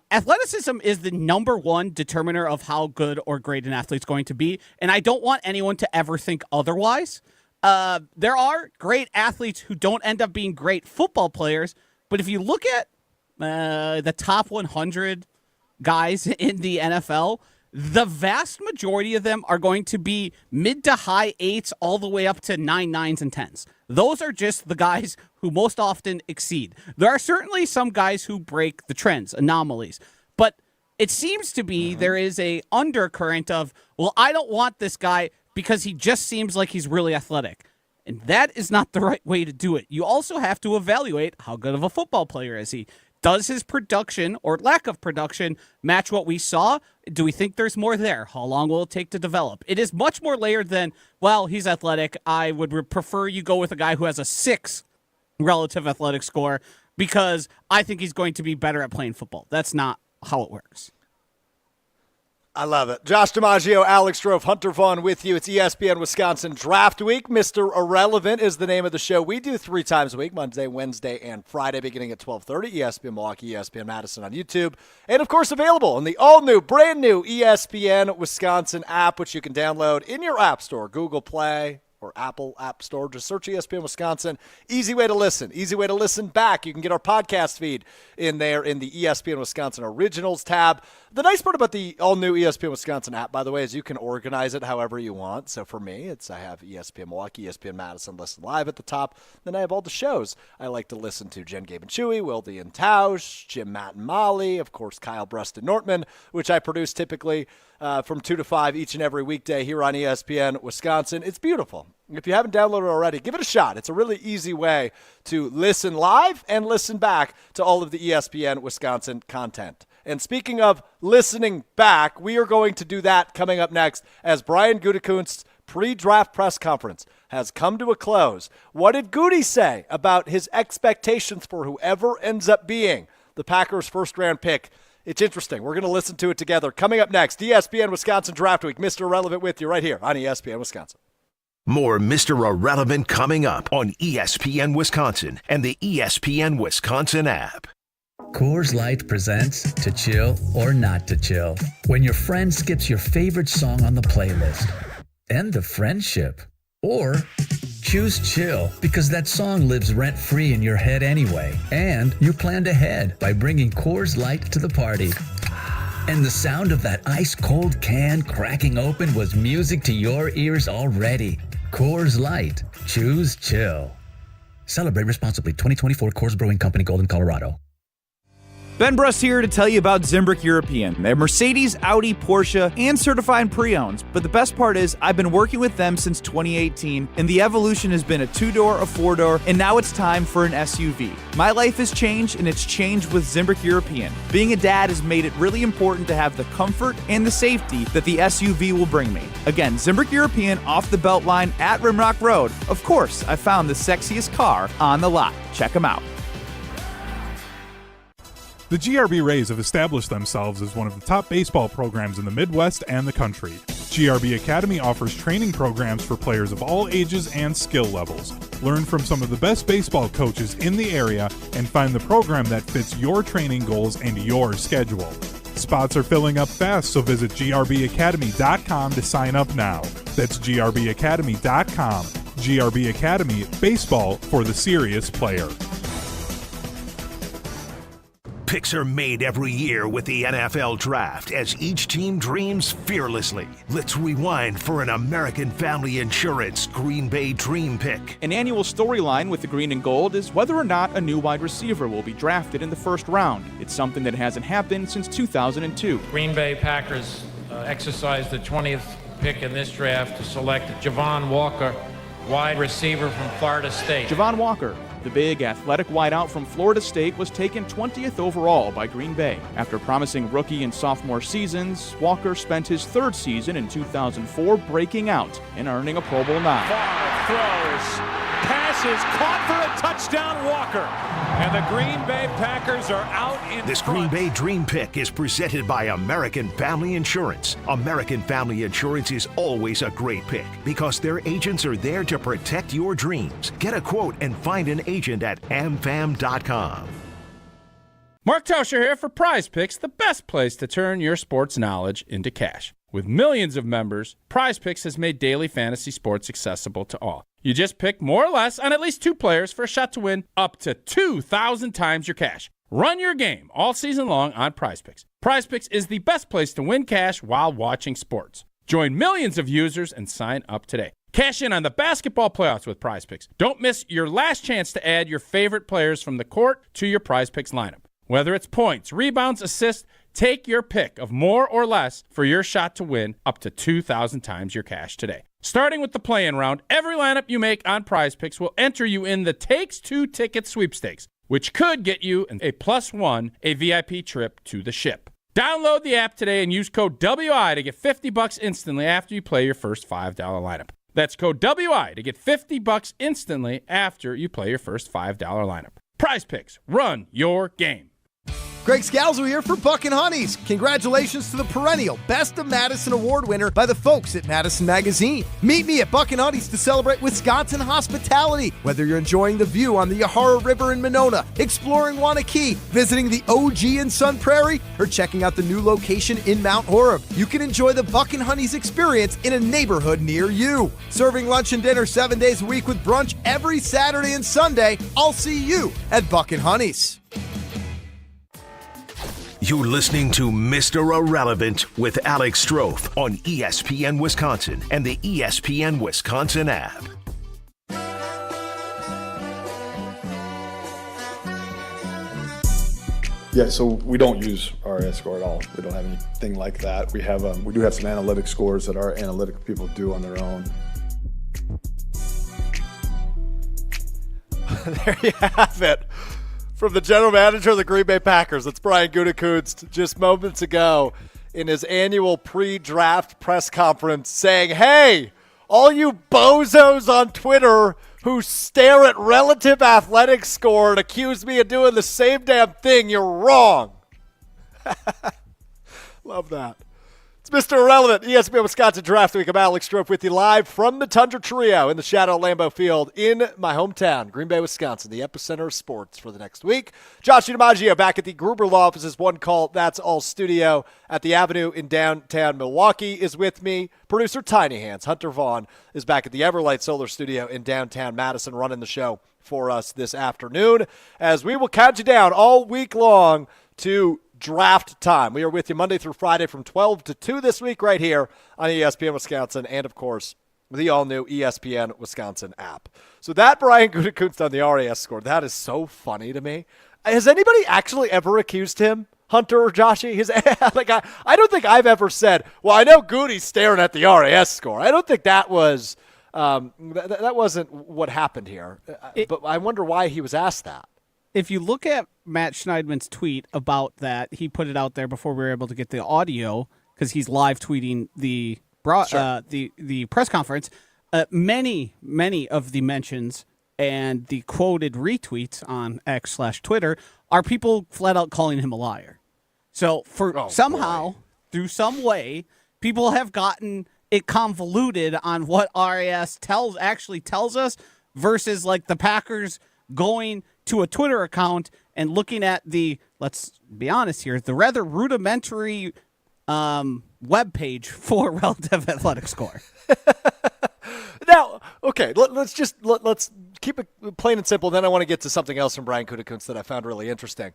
Athleticism is the number one determiner of how good or great an athlete's going to be, and I don't want anyone to ever think otherwise. There are great athletes who don't end up being great football players, but if you look at the top 100 guys in the NFL, the vast majority of them are going to be mid to high 8s all the way up to 9, 9s, and 10s. Those are just the guys who most often exceed. There are certainly some guys who break the trends, anomalies, but it seems to be there is a undercurrent of, well, I don't want this guy because he just seems like he's really athletic. And that is not the right way to do it. You also have to evaluate how good of a football player is he. Does his production or lack of production match what we saw? Do we think there's more there? How long will it take to develop? It is much more layered than, well, he's athletic. I would prefer you go with a guy who has a 6 relative athletic score because I think he's going to be better at playing football. That's not how it works. I love it. Josh DiMaggio, Alex Strouf, Hunter Vaughn with you. It's ESPN Wisconsin Draft Week. Mr. Irrelevant is the name of the show. We do 3 times a week, Monday, Wednesday, and Friday, beginning at 12:30. ESPN Milwaukee, ESPN Madison on YouTube. And, of course, available in the all-new, brand-new ESPN Wisconsin app, which you can download in your app store, Google Play, or Apple App Store. Just search ESPN Wisconsin. Easy way to listen. Easy way to listen back. You can get our podcast feed in there in the ESPN Wisconsin Originals tab. The nice part about the all-new ESPN Wisconsin app, by the way, is you can organize it however you want. So for me, I have ESPN Milwaukee, ESPN Madison, Listen Live at the top. Then I have all the shows I like to listen to. Jen, Gabe, and Chewy, Wilde and Tausch, Jim, Matt, and Molly. Of course, Kyle, Brest, and Nortman, which I produce typically from 2 to 5 each and every weekday here on ESPN Wisconsin. It's beautiful. If you haven't downloaded it already, give it a shot. It's a really easy way to listen live and listen back to all of the ESPN Wisconsin content. And speaking of listening back, we are going to do that coming up next as Brian Gutekunst's pre-draft press conference has come to a close. What did Goody say about his expectations for whoever ends up being the Packers' first-round pick? It's interesting. We're going to listen to it together. Coming up next, ESPN Wisconsin Draft Week. Mr. Irrelevant with you right here on ESPN Wisconsin. More Mr. Irrelevant coming up on ESPN Wisconsin and the ESPN Wisconsin app. Coors Light presents To Chill or Not to Chill. When your friend skips your favorite song on the playlist. End the friendship. Or choose chill because that song lives rent-free in your head anyway. And you planned ahead by bringing Coors Light to the party. And the sound of that ice-cold can cracking open was music to your ears already. Coors Light. Choose chill. Celebrate responsibly. 2024 Coors Brewing Company, Golden, Colorado. Ben Brust here to tell you about Zimbrick European. They're Mercedes, Audi, Porsche, and certified pre-owns. But the best part is I've been working with them since 2018, and the evolution has been a 2-door, a 4-door, and now it's time for an SUV. My life has changed, and it's changed with Zimbrick European. Being a dad has made it really important to have the comfort and the safety that the SUV will bring me. Again, Zimbrick European off the Beltline at Rimrock Road. Of course, I found the sexiest car on the lot. Check them out. The GRB Rays have established themselves as one of the top baseball programs in the Midwest and the country. GRB Academy offers training programs for players of all ages and skill levels. Learn from some of the best baseball coaches in the area and find the program that fits your training goals and your schedule. Spots are filling up fast, so visit grbacademy.com to sign up now. That's grbacademy.com. GRB Academy, baseball for the serious player. Picks are made every year with the NFL Draft as each team dreams fearlessly. Let's rewind for an American Family Insurance Green Bay Dream Pick. An annual storyline with the green and gold is whether or not a new wide receiver will be drafted in the first round. It's something that hasn't happened since 2002. Green Bay Packers exercised the 20th pick in this draft to select Javon Walker, wide receiver from Florida State. Javon Walker, the big athletic wideout from Florida State, was taken 20th overall by Green Bay. After promising rookie and sophomore seasons, Walker spent his third season in 2004 breaking out and earning a Pro Bowl nod. Favre throws, pass passes, caught for a touchdown, Walker. And the Green Bay Packers are out in This front. Green Bay Dream Pick is presented by American Family Insurance. American Family Insurance is always a great pick because their agents are there to protect your dreams. Get a quote and find an agent at amfam.com. Mark Tauscher here for Prize Picks, the best place to turn your sports knowledge into cash. With millions of members, Prize Picks has made daily fantasy sports accessible to all. You just pick more or less on at least 2 players for a shot to win up to 2,000 times your cash. Run your game all season long on Prize Picks. Prize Picks is the best place to win cash while watching sports. Join millions of users and sign up today. Cash in on the basketball playoffs with Prize Picks. Don't miss your last chance to add your favorite players from the court to your Prize Picks lineup. Whether it's points, rebounds, assists, take your pick of more or less for your shot to win up to 2,000 times your cash today. Starting with the play-in round, every lineup you make on Prize Picks will enter you in the Takes 2 ticket sweepstakes, which could get you a +1, a VIP trip to the ship. Download the app today and use code WI to get $50 instantly after you play your first $5 lineup. That's code WI to get $50 instantly after you play your first $5 lineup. Prize Picks, run your game. Greg Scalzo here for Buck and Honeys. Congratulations to the perennial Best of Madison Award winner by the folks at Madison Magazine. Meet me at Buck and Honeys to celebrate Wisconsin hospitality. Whether you're enjoying the view on the Yahara River in Monona, exploring Wanakee, visiting the OG in Sun Prairie, or checking out the new location in Mount Horeb, you can enjoy the Buck and Honeys experience in a neighborhood near you. Serving lunch and dinner 7 days a week with brunch every Saturday and Sunday. I'll see you at Buck and Honeys. You're listening to Mr. Irrelevant with Alex Strouf on ESPN Wisconsin and the ESPN Wisconsin app. Yeah, so we don't use RAS score at all. We don't have anything like that. We do have some analytic scores that our analytic people do on their own. There you have it. From the general manager of the Green Bay Packers, that's Brian Gutekunst, just moments ago in his annual pre-draft press conference saying, hey, all you bozos on Twitter who stare at relative athletic score and accuse me of doing the same damn thing, you're wrong. Love that. It's Mr. Irrelevant, ESPN Wisconsin Draft Week. I'm Alex Strouf with you live from the Tundra Trio in the shadow of Lambeau Field in my hometown, Green Bay, Wisconsin, the epicenter of sports for the next week. Josh DiMaggio back at the Gruber Law Office's One Call That's All studio at the Avenue in downtown Milwaukee is with me. Producer Tiny Hands, Hunter Vaughn, is back at the Everlight Solar Studio in downtown Madison running the show for us this afternoon as we will count you down all week long to draft time. We are with you Monday through Friday from 12 to 2 this week right here on ESPN Wisconsin and, of course, the all-new ESPN Wisconsin app. So that Brian Gutekunst on the RAS score, that is so funny to me. Has anybody actually ever accused him, Hunter or Joshy? I don't think I've ever said, well, I know Goody's staring at the RAS score. I don't think that was that wasn't what happened here. But I wonder why he was asked that. If you look at Matt Schneidman's tweet about that, he put it out there before we were able to get the audio because he's live tweeting the press conference. Many of the mentions and the quoted retweets on X/Twitter are people flat out calling him a liar. So through some way, people have gotten it convoluted on what RAS actually tells us versus like the Packers going to a Twitter account and looking at let's be honest here, the rather rudimentary web page for relative athletic score. Now, okay, let's keep it plain and simple. Then I want to get to something else from Brian Gutekunst that I found really interesting.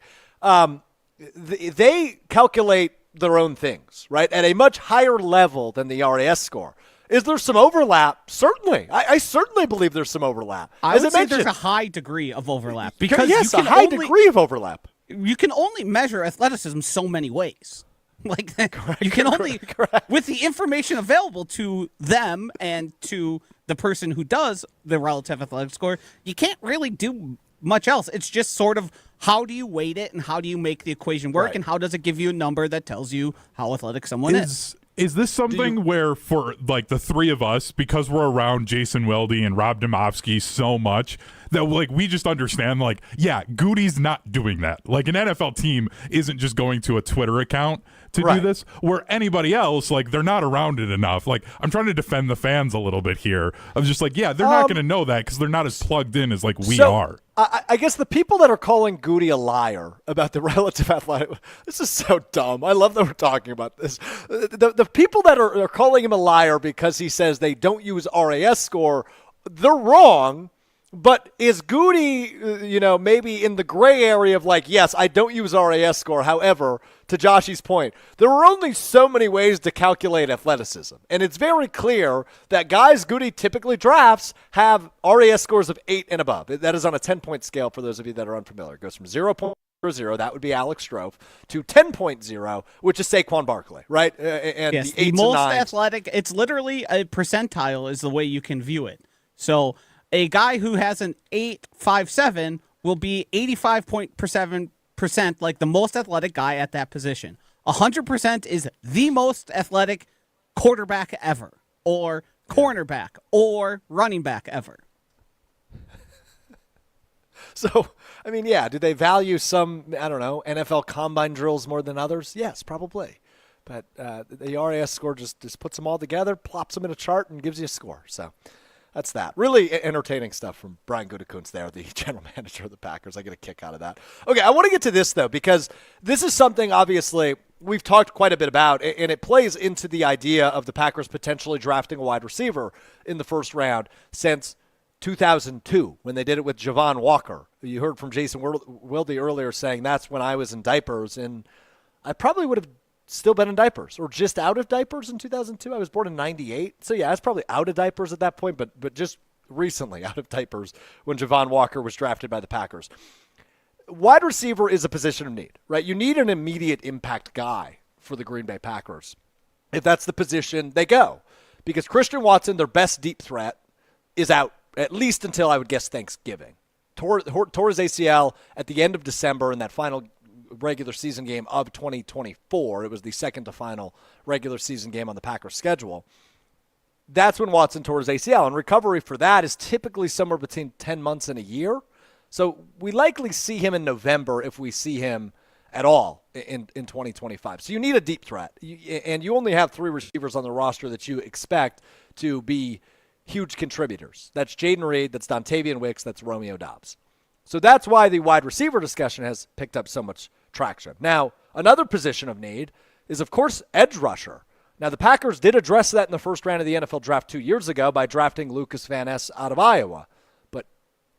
They calculate their own things, right, at a much higher level than the RAS score. Is there some overlap? Certainly. I certainly believe there's some overlap. I would say there's a high degree of overlap. Because yes, a high degree of overlap. You can only measure athleticism so many ways. Like you can only, with the information available to them and to the person who does the relative athletic score, you can't really do much else. It's just sort of how do you weight it and how do you make the equation work and how does it give you a number that tells you how athletic someone is. Is this something where for like the three of us, because we're around Jason Wilde and Rob Domofsky so much, that like we just understand like, yeah, Goody's not doing that. Like an NFL team isn't just going to a Twitter account to do this, where anybody else, like they're not around it enough. Like I'm trying to defend the fans a little bit here. I was just like, yeah, they're not going to know that because they're not as plugged in as like we are. I guess the people that are calling Goody a liar about the relative athletic, this is so dumb. I love that we're talking about this. The people that are calling him a liar because he says they don't use RAS score, they're wrong. But is Goody, maybe in the gray area of like, yes, I don't use RAS score. However, to Joshy's point, there are only so many ways to calculate athleticism. And it's very clear that guys Goody typically drafts have RAS scores of 8 and above. That is on a 10-point scale for those of you that are unfamiliar. It goes from 0.00, that would be Alex Strouf, to 10.0, which is Saquon Barkley, right? And yes, the 8s most and 9s. athletic, it's literally a percentile is the way you can view it. So a guy who has an 8.57 will be 85.7% like the most athletic guy at that position. 100% is the most athletic quarterback ever, or cornerback, or running back ever. So, I mean, yeah, do they value some, NFL combine drills more than others? Yes, probably. But the RAS score just puts them all together, plops them in a chart, and gives you a score. So that's that. Really entertaining stuff from Brian Gutekunst there, the general manager of the Packers. I get a kick out of that. Okay, I want to get to this, though, because this is something, obviously, we've talked quite a bit about, and it plays into the idea of the Packers potentially drafting a wide receiver in the first round since 2002 when they did it with Javon Walker. You heard from Jason Wilde earlier saying that's when I was in diapers, and I probably would have still been in diapers or just out of diapers in 2002. I was born in 98. So, yeah, I was probably out of diapers at that point, but just recently out of diapers when Javon Walker was drafted by the Packers. Wide receiver is a position of need, right? You need an immediate impact guy for the Green Bay Packers. If that's the position they go. Because Christian Watson, their best deep threat, is out at least until I would guess Thanksgiving. Tore his ACL at the end of December in that final regular season game of 2024. It was the second to final regular season game on the Packers schedule. That's when Watson tore his ACL, and recovery for that is typically somewhere between 10 months and a year. So we likely see him in November if we see him at all in 2025. So you need a deep threat, and you only have 3 receivers on the roster that you expect to be huge contributors. That's Jaden Reed, that's Dontavian Wicks, that's Romeo Doubs. So that's why the wide receiver discussion has picked up so much traction. Now, another position of need is, of course, edge rusher. Now, the Packers did address that in the first round of the NFL draft 2 years ago by drafting Lucas Van Ness out of Iowa. But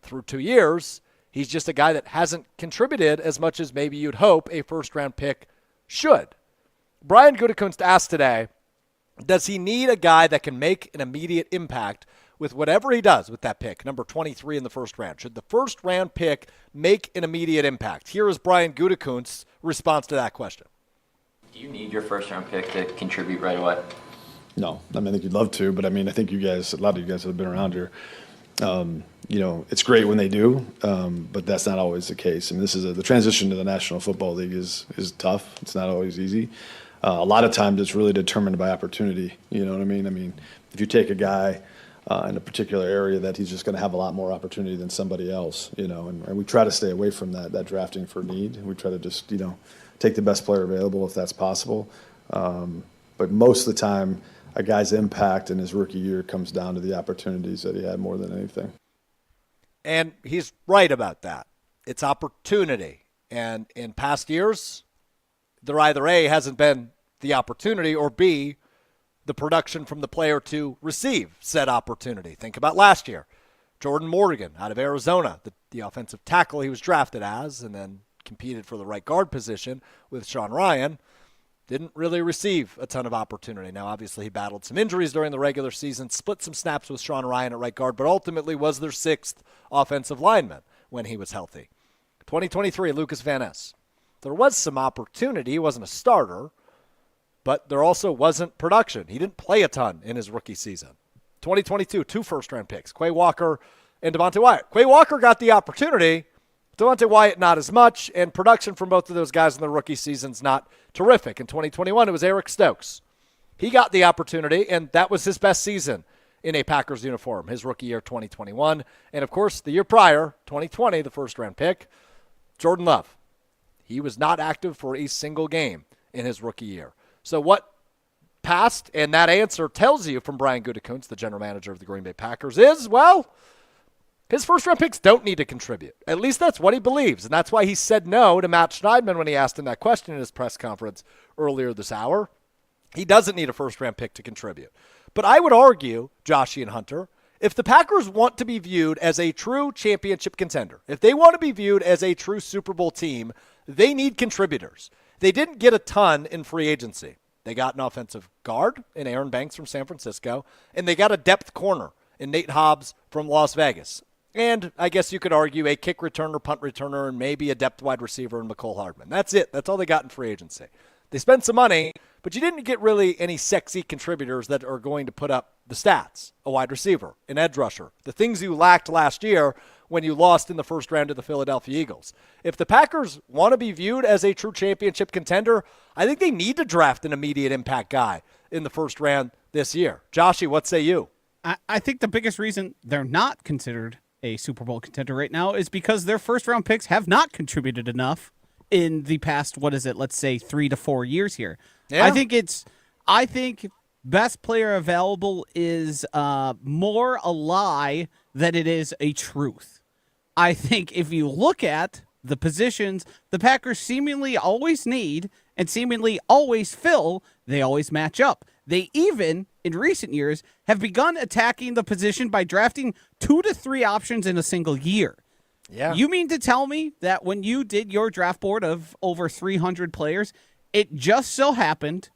through 2 years, he's just a guy that hasn't contributed as much as maybe you'd hope a first-round pick should. Brian Gutekunst asked today, does he need a guy that can make an immediate impact with whatever he does with that pick, number 23 in the first round? Should the first-round pick make an immediate impact? Here is Brian Gutekunst's response to that question. Do you need your first-round pick to contribute right away? No. I think you'd love to, but I think you guys, a lot of you guys have been around here. It's great when they do, but that's not always the case. And this is the transition to the National Football League is tough. It's not always easy. A lot of times it's really determined by opportunity. You know what I mean? If you take a guy in a particular area, that he's just going to have a lot more opportunity than somebody else, and we try to stay away from that drafting for need. We try to just, take the best player available if that's possible. But most of the time, a guy's impact in his rookie year comes down to the opportunities that he had more than anything. And he's right about that. It's opportunity. And in past years, there either A, hasn't been the opportunity, or B, the production from the player to receive said opportunity. Think about last year. Jordan Morgan out of Arizona, the offensive tackle he was drafted as, and then competed for the right guard position with Sean Ryan, didn't really receive a ton of opportunity. Now, obviously, he battled some injuries during the regular season, split some snaps with Sean Ryan at right guard, but ultimately was their 6th offensive lineman when he was healthy. 2023, Lucas Van Ness. There was some opportunity. He wasn't a starter, but there also wasn't production. He didn't play a ton in his rookie season. 2022, 2 first-round picks, Quay Walker and Devontae Wyatt. Quay Walker got the opportunity. Devontae Wyatt not as much, and production from both of those guys in their rookie seasons not terrific. In 2021, it was Eric Stokes. He got the opportunity, and that was his best season in a Packers uniform, his rookie year 2021. And, of course, the year prior, 2020, the first-round pick, Jordan Love. He was not active for a single game in his rookie year. So what passed, and that answer tells you from Brian Gutekunst, the general manager of the Green Bay Packers, is, well, his first-round picks don't need to contribute. At least that's what he believes, and that's why he said no to Matt Schneidman when he asked him that question in his press conference earlier this hour. He doesn't need a first-round pick to contribute. But I would argue, Joshy and Hunter, if the Packers want to be viewed as a true championship contender, if they want to be viewed as a true Super Bowl team, they need contributors. They didn't get a ton in free agency. They got an offensive guard in Aaron Banks from San Francisco, and they got a depth corner in Nate Hobbs from Las Vegas. And I guess you could argue a kick returner, punt returner, and maybe a depth wide receiver in McCole Hardman. That's it. That's all they got in free agency. They spent some money, but you didn't get really any sexy contributors that are going to put up the stats. A wide receiver, an edge rusher, the things you lacked last year when you lost in the first round to the Philadelphia Eagles. If the Packers want to be viewed as a true championship contender, I think they need to draft an immediate impact guy in the first round this year. Joshy, what say you? I think the biggest reason they're not considered a Super Bowl contender right now is because their first-round picks have not contributed enough in the past, let's say 3 to 4 years here. Yeah. I think best player available is more a lie than it is a truth. I think if you look at the positions the Packers seemingly always need and seemingly always fill, they always match up. They even, in recent years, have begun attacking the position by drafting 2 to 3 options in a single year. Yeah. You mean to tell me that when you did your draft board of over 300 players, it just so happened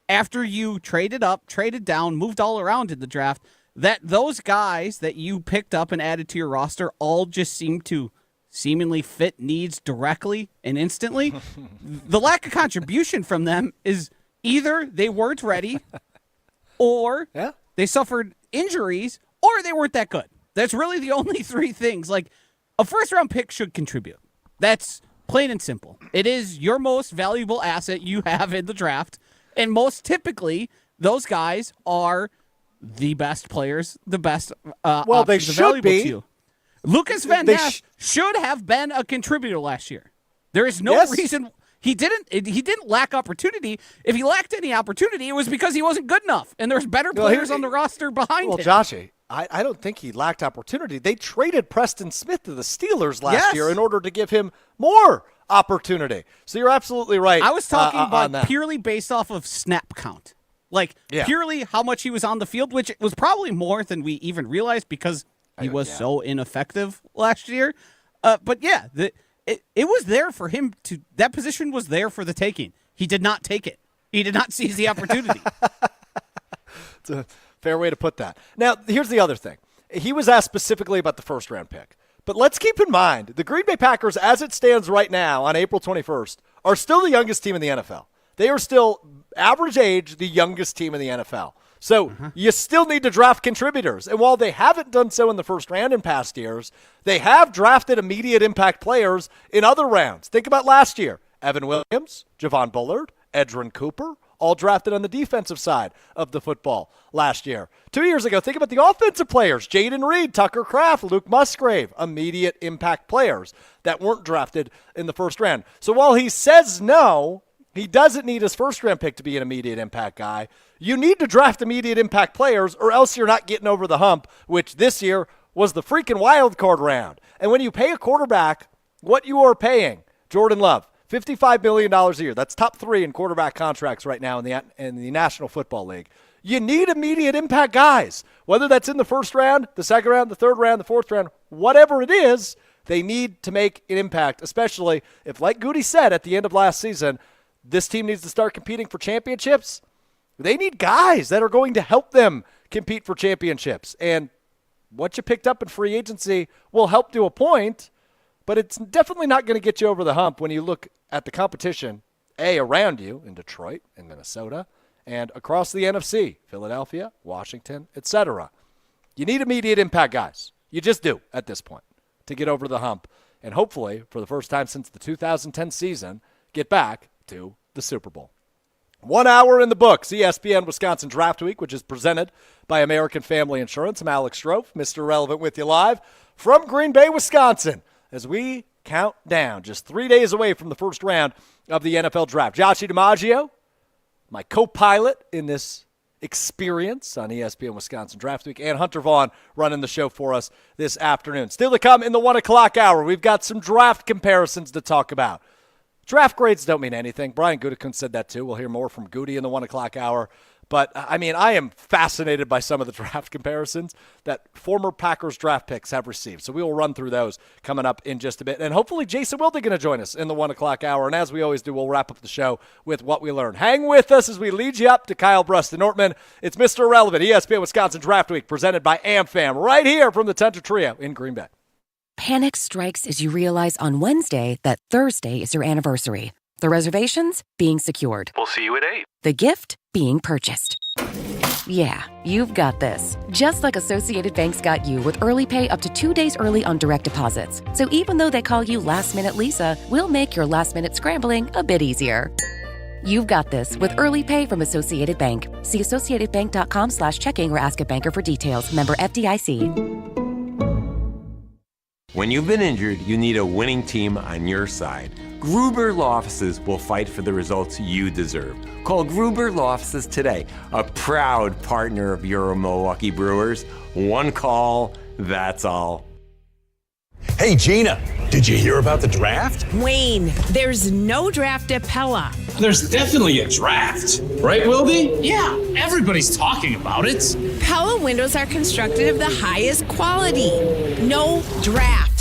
after you traded up, traded down, moved all around in the draft, that those guys that you picked up and added to your roster all just seem to seemingly fit needs directly and instantly? The lack of contribution from them is either they weren't ready or they suffered injuries or they weren't that good. That's really the only 3 things. Like, a first-round pick should contribute. That's plain and simple. It is your most valuable asset you have in the draft, and most typically, those guys are the best players, the best well, they options should available be. to you. Lucas Van Ness should have been a contributor last year. There is no reason he didn't lack opportunity. If he lacked any opportunity, it was because he wasn't good enough, and there's better players on the roster behind him. Joshy, I don't think he lacked opportunity. They traded Preston Smith to the Steelers last year in order to give him more opportunity. So you're absolutely right. I was talking about purely based off of snap count. Like, purely how much he was on the field, which was probably more than we even realized because he was so ineffective last year. But yeah, it was there for him to – that position was there for the taking. He did not take it. He did not seize the opportunity. It's a fair way to put that. Now, here's the other thing. He was asked specifically about the first-round pick. But let's keep in mind, the Green Bay Packers, as it stands right now on April 21st, are still the youngest team in the NFL. They are still, average age, the youngest team in the NFL. So you still need to draft contributors. And while they haven't done so in the first round in past years, they have drafted immediate impact players in other rounds. Think about last year. Evan Williams, Javon Bullard, Edgerrin Cooper, all drafted on the defensive side of the football last year. 2 years ago, think about the offensive players. Jaden Reed, Tucker Kraft, Luke Musgrave, immediate impact players that weren't drafted in the first round. So while he says no, he doesn't need his first-round pick to be an immediate impact guy. You need to draft immediate impact players or else you're not getting over the hump, which this year was the freaking wild card round. And when you pay a quarterback what you are paying, Jordan Love, $55 million a year. That's top 3 in quarterback contracts right now in the National Football League. You need immediate impact guys, whether that's in the first round, the second round, the third round, the fourth round, whatever it is, they need to make an impact, especially if, like Goody said at the end of last season, this team needs to start competing for championships. They need guys that are going to help them compete for championships. And what you picked up in free agency will help to a point, but it's definitely not going to get you over the hump when you look at the competition, around you in Detroit and Minnesota and across the NFC, Philadelphia, Washington, etc. You need immediate impact guys. You just do at this point to get over the hump and hopefully, for the first time since the 2010 season, get back to the Super Bowl. 1 hour in the books. ESPN Wisconsin Draft Week, which is presented by American Family Insurance. I'm Alex Strouf, Mr. Relevant, with you live from Green Bay, Wisconsin, as we count down just 3 days away from the first round of the NFL Draft. Joshie DiMaggio, my co-pilot in this experience on ESPN Wisconsin Draft Week, and Hunter Vaughn running the show for us this afternoon. Still to come in the 1 o'clock hour, we've got some draft comparisons to talk about. Draft grades don't mean anything. Brian Gutekunst said that too. We'll hear more from Goody in the 1 o'clock hour. But, I mean, I am fascinated by some of the draft comparisons that former Packers draft picks have received. So we will run through those coming up in just a bit. And hopefully Jason Wilde going to join us in the 1 o'clock hour. And as we always do, we'll wrap up the show with what we learned. Hang with us as we lead you up to Kyle Bruston-Nortman. It's Mr. Irrelevant, ESPN Wisconsin Draft Week, presented by AmFam, right here from the Tundra Trio in Green Bay. Panic strikes as you realize on Wednesday that Thursday is your anniversary. The reservations being secured. We'll see you at 8. The gift being purchased. Yeah, you've got this. Just like Associated Bank's got you with early pay up to 2 days early on direct deposits. So even though they call you Last Minute Lisa, we'll make your last minute scrambling a bit easier. You've got this with early pay from Associated Bank. See associatedbank.com/checking or ask a banker for details. Member FDIC. When you've been injured, you need a winning team on your side. Gruber Law Offices will fight for the results you deserve. Call Gruber Law Offices today, a proud partner of your Milwaukee Brewers. One call, that's all. Hey, Gina, did you hear about the draft? Wayne, there's no draft at Pella. There's definitely a draft. Right, Wilde? Yeah, everybody's talking about it. Pella windows are constructed of the highest quality. No drafts.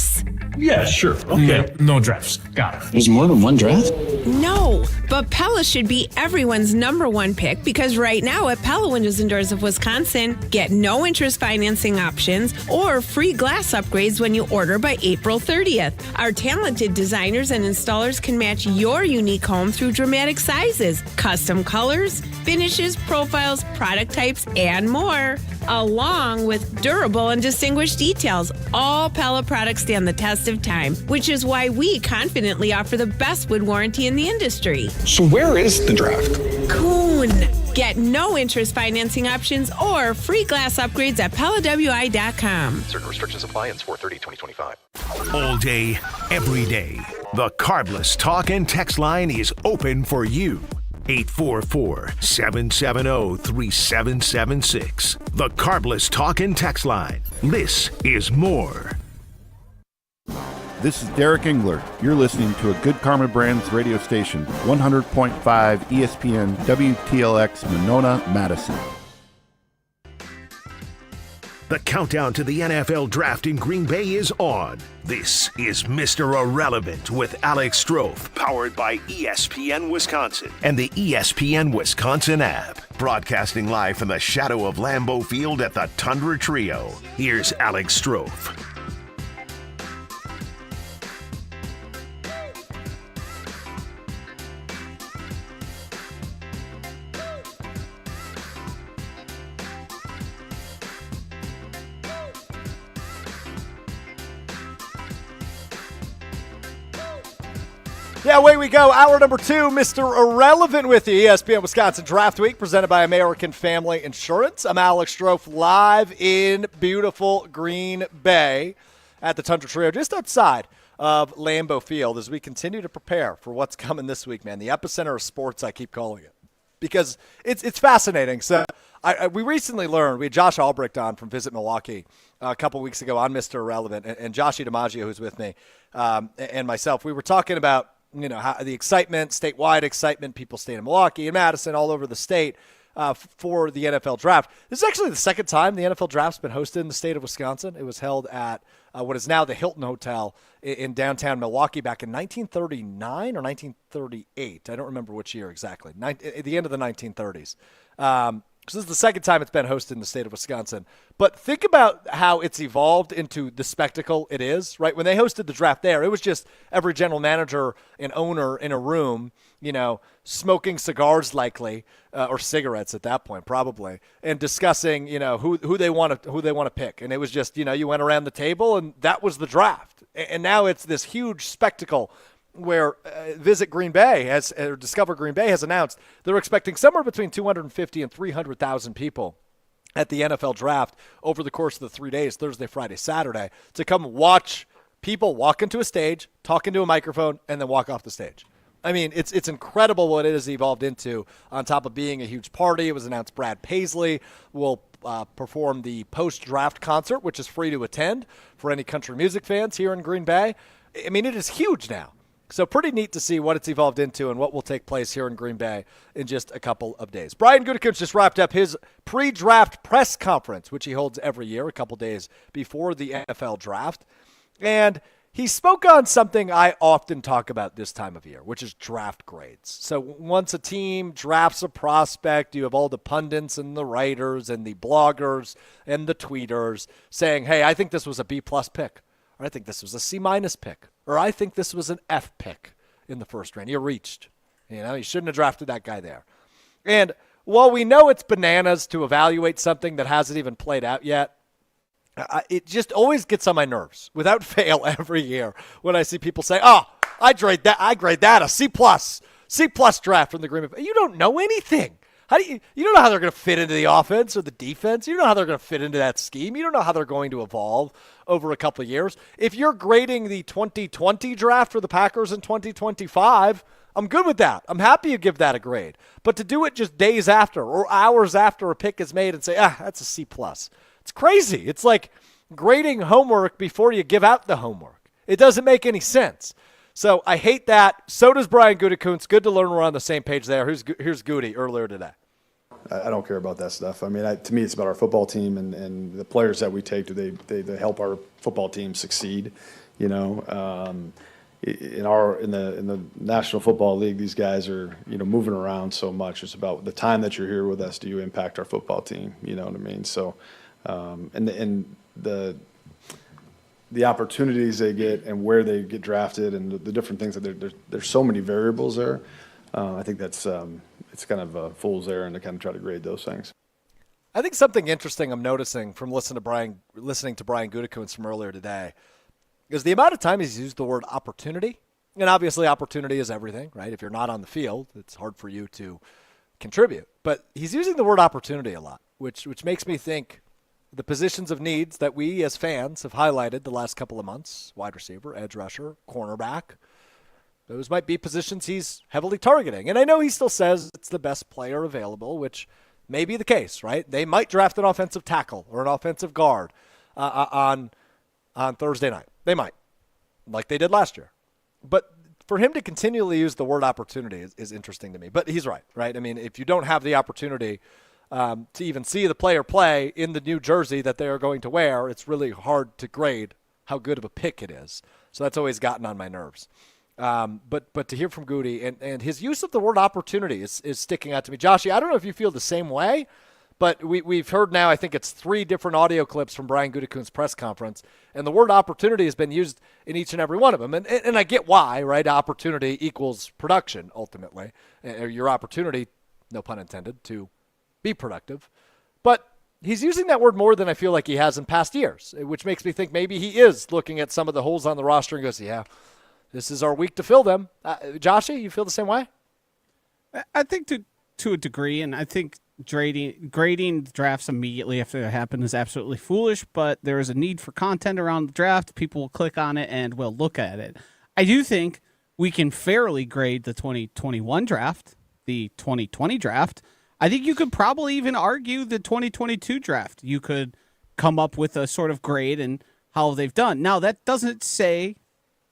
Yeah, sure. Okay. No drafts. Got it. There's more than one draft? No, but Pella should be everyone's number one pick because right now at Pella Windows and Doors of Wisconsin, get no interest financing options or free glass upgrades when you order by April 30th. Our talented designers and installers can match your unique home through dramatic sizes, custom colors, finishes, profiles, product types, and more, along with durable and distinguished details. All Pella products stand the test of time, which is why we confidently offer the best wood warranty in the industry. So where is the draft? Coon. Get no interest financing options or free glass upgrades at PellaWI.com. Certain restrictions apply. Ends 4/30/2025. All day, every day, the Carbless Talk and Text line is open for you. 844-770-3776. The Carbless Talk and Text line. This is more. This is Derek Engler. You're listening to a Good Karma Brands radio station, 100.5 ESPN WTLX Monona, Madison. The countdown to the NFL Draft in Green Bay is on. This is Mr. Irrelevant with Alex Strouf, powered by ESPN Wisconsin and the ESPN Wisconsin app. Broadcasting live from the shadow of Lambeau Field at the Tundra Trio. Here's Alex Strouf. Yeah, away we go. Hour number 2, Mr. Irrelevant with you. ESPN Wisconsin Draft Week, presented by American Family Insurance. I'm Alex Strouf, live in beautiful Green Bay at the Tundra Trio, just outside of Lambeau Field, as we continue to prepare for what's coming this week, man. The epicenter of sports, I keep calling it, because it's fascinating. So we recently learned, we had Josh Albrecht on from Visit Milwaukee a couple weeks ago on Mr. Irrelevant, and Joshie DiMaggio, who's with me, and myself. We were talking about, you know, how the excitement, statewide excitement, people staying in Milwaukee and Madison, all over the state for the NFL Draft. This is actually the second time the NFL Draft's been hosted in the state of Wisconsin. It was held at what is now the Hilton Hotel in downtown Milwaukee back in 1939 or 1938. I don't remember which year exactly. At the end of the 1930s. So this is the second time it's been hosted in the state of Wisconsin. But think about how it's evolved into the spectacle it is, right? When they hosted the draft there, it was just every general manager and owner in a room, you know, smoking cigars likely, or cigarettes at that point probably, and discussing, you know, who they want to pick. And it was just, you know, you went around the table and that was the draft. And now it's this huge spectacle where Visit Green Bay Discover Green Bay has announced they're expecting somewhere between 250 and 300,000 people at the NFL draft over the course of the 3 days, Thursday, Friday, Saturday, to come watch people walk into a stage, talk into a microphone, and then walk off the stage. I mean, it's incredible what it has evolved into on top of being a huge party. It was announced Brad Paisley will perform the post-draft concert, which is free to attend for any country music fans here in Green Bay. I mean, it is huge now. So pretty neat to see what it's evolved into and what will take place here in Green Bay in just a couple of days. Brian Gutekunst just wrapped up his pre-draft press conference, which he holds every year, a couple days before the NFL draft. And he spoke on something I often talk about this time of year, which is draft grades. So once a team drafts a prospect, you have all the pundits and the writers and the bloggers and the tweeters saying, hey, I think this was a B-plus pick, or I think this was a C-minus pick, or I think this was an F pick in the first round. You reached. You shouldn't have drafted that guy there. And while we know it's bananas to evaluate something that hasn't even played out yet, it just always gets on my nerves without fail every year when I see people say, oh, I grade that a C-plus draft from the Green Bay. You don't know anything. You don't know how they're going to fit into the offense or the defense. You don't know how they're going to fit into that scheme. You don't know how they're going to evolve over a couple of years. If you're grading the 2020 draft for the Packers in 2025, I'm good with that. I'm happy you give that a grade. But to do it just days after or hours after a pick is made and say, that's a C+. It's crazy. It's like grading homework before you give out the homework. It doesn't make any sense. So I hate that. So does Brian Gutekunst. Good to learn we're on the same page there. Here's Goody earlier today. I don't care about that stuff. I mean, to me, it's about our football team and the players that we take. Do they help our football team succeed? In the National Football League, these guys are moving around so much. It's about the time that you're here with us. Do you impact our football team? You know what I mean? So, and the opportunities they get and where they get drafted and the different things that there's so many variables there. I think that's it's kind of a fool's errand to kind of try to grade those things. I think something interesting I'm noticing from listening to Brian Gutekunst from earlier today is the amount of time he's used the word opportunity. And obviously opportunity is everything, right? If you're not on the field, it's hard for you to contribute. But he's using the word opportunity a lot, which makes me think the positions of needs that we as fans have highlighted the last couple of months, wide receiver, edge rusher, cornerback, those might be positions he's heavily targeting. And I know he still says it's the best player available, which may be the case, right? They might draft an offensive tackle or an offensive guard on Thursday night. They might, like they did last year. But for him to continually use the word opportunity is interesting to me. But he's right? I mean, if you don't have the opportunity to even see the player play in the new jersey that they are going to wear, it's really hard to grade how good of a pick it is. So that's always gotten on my nerves. But to hear from Goody and his use of the word opportunity is sticking out to me. Joshy, I don't know if you feel the same way, but we've heard now, I think it's 3 different audio clips from Brian Gutekunst's press conference, and the word opportunity has been used in each and every one of them. And I get why, right? Opportunity equals production, ultimately. Your opportunity, no pun intended, to be productive. But he's using that word more than I feel like he has in past years, which makes me think maybe he is looking at some of the holes on the roster and goes, yeah, this is our week to fill them. Joshy, you feel the same way? I think to a degree, and I think grading drafts immediately after they happen is absolutely foolish, but there is a need for content around the draft. People will click on it and will look at it. I do think we can fairly grade the 2021 draft, the 2020 draft. I think you could probably even argue the 2022 draft. You could come up with a sort of grade and how they've done. Now, that doesn't say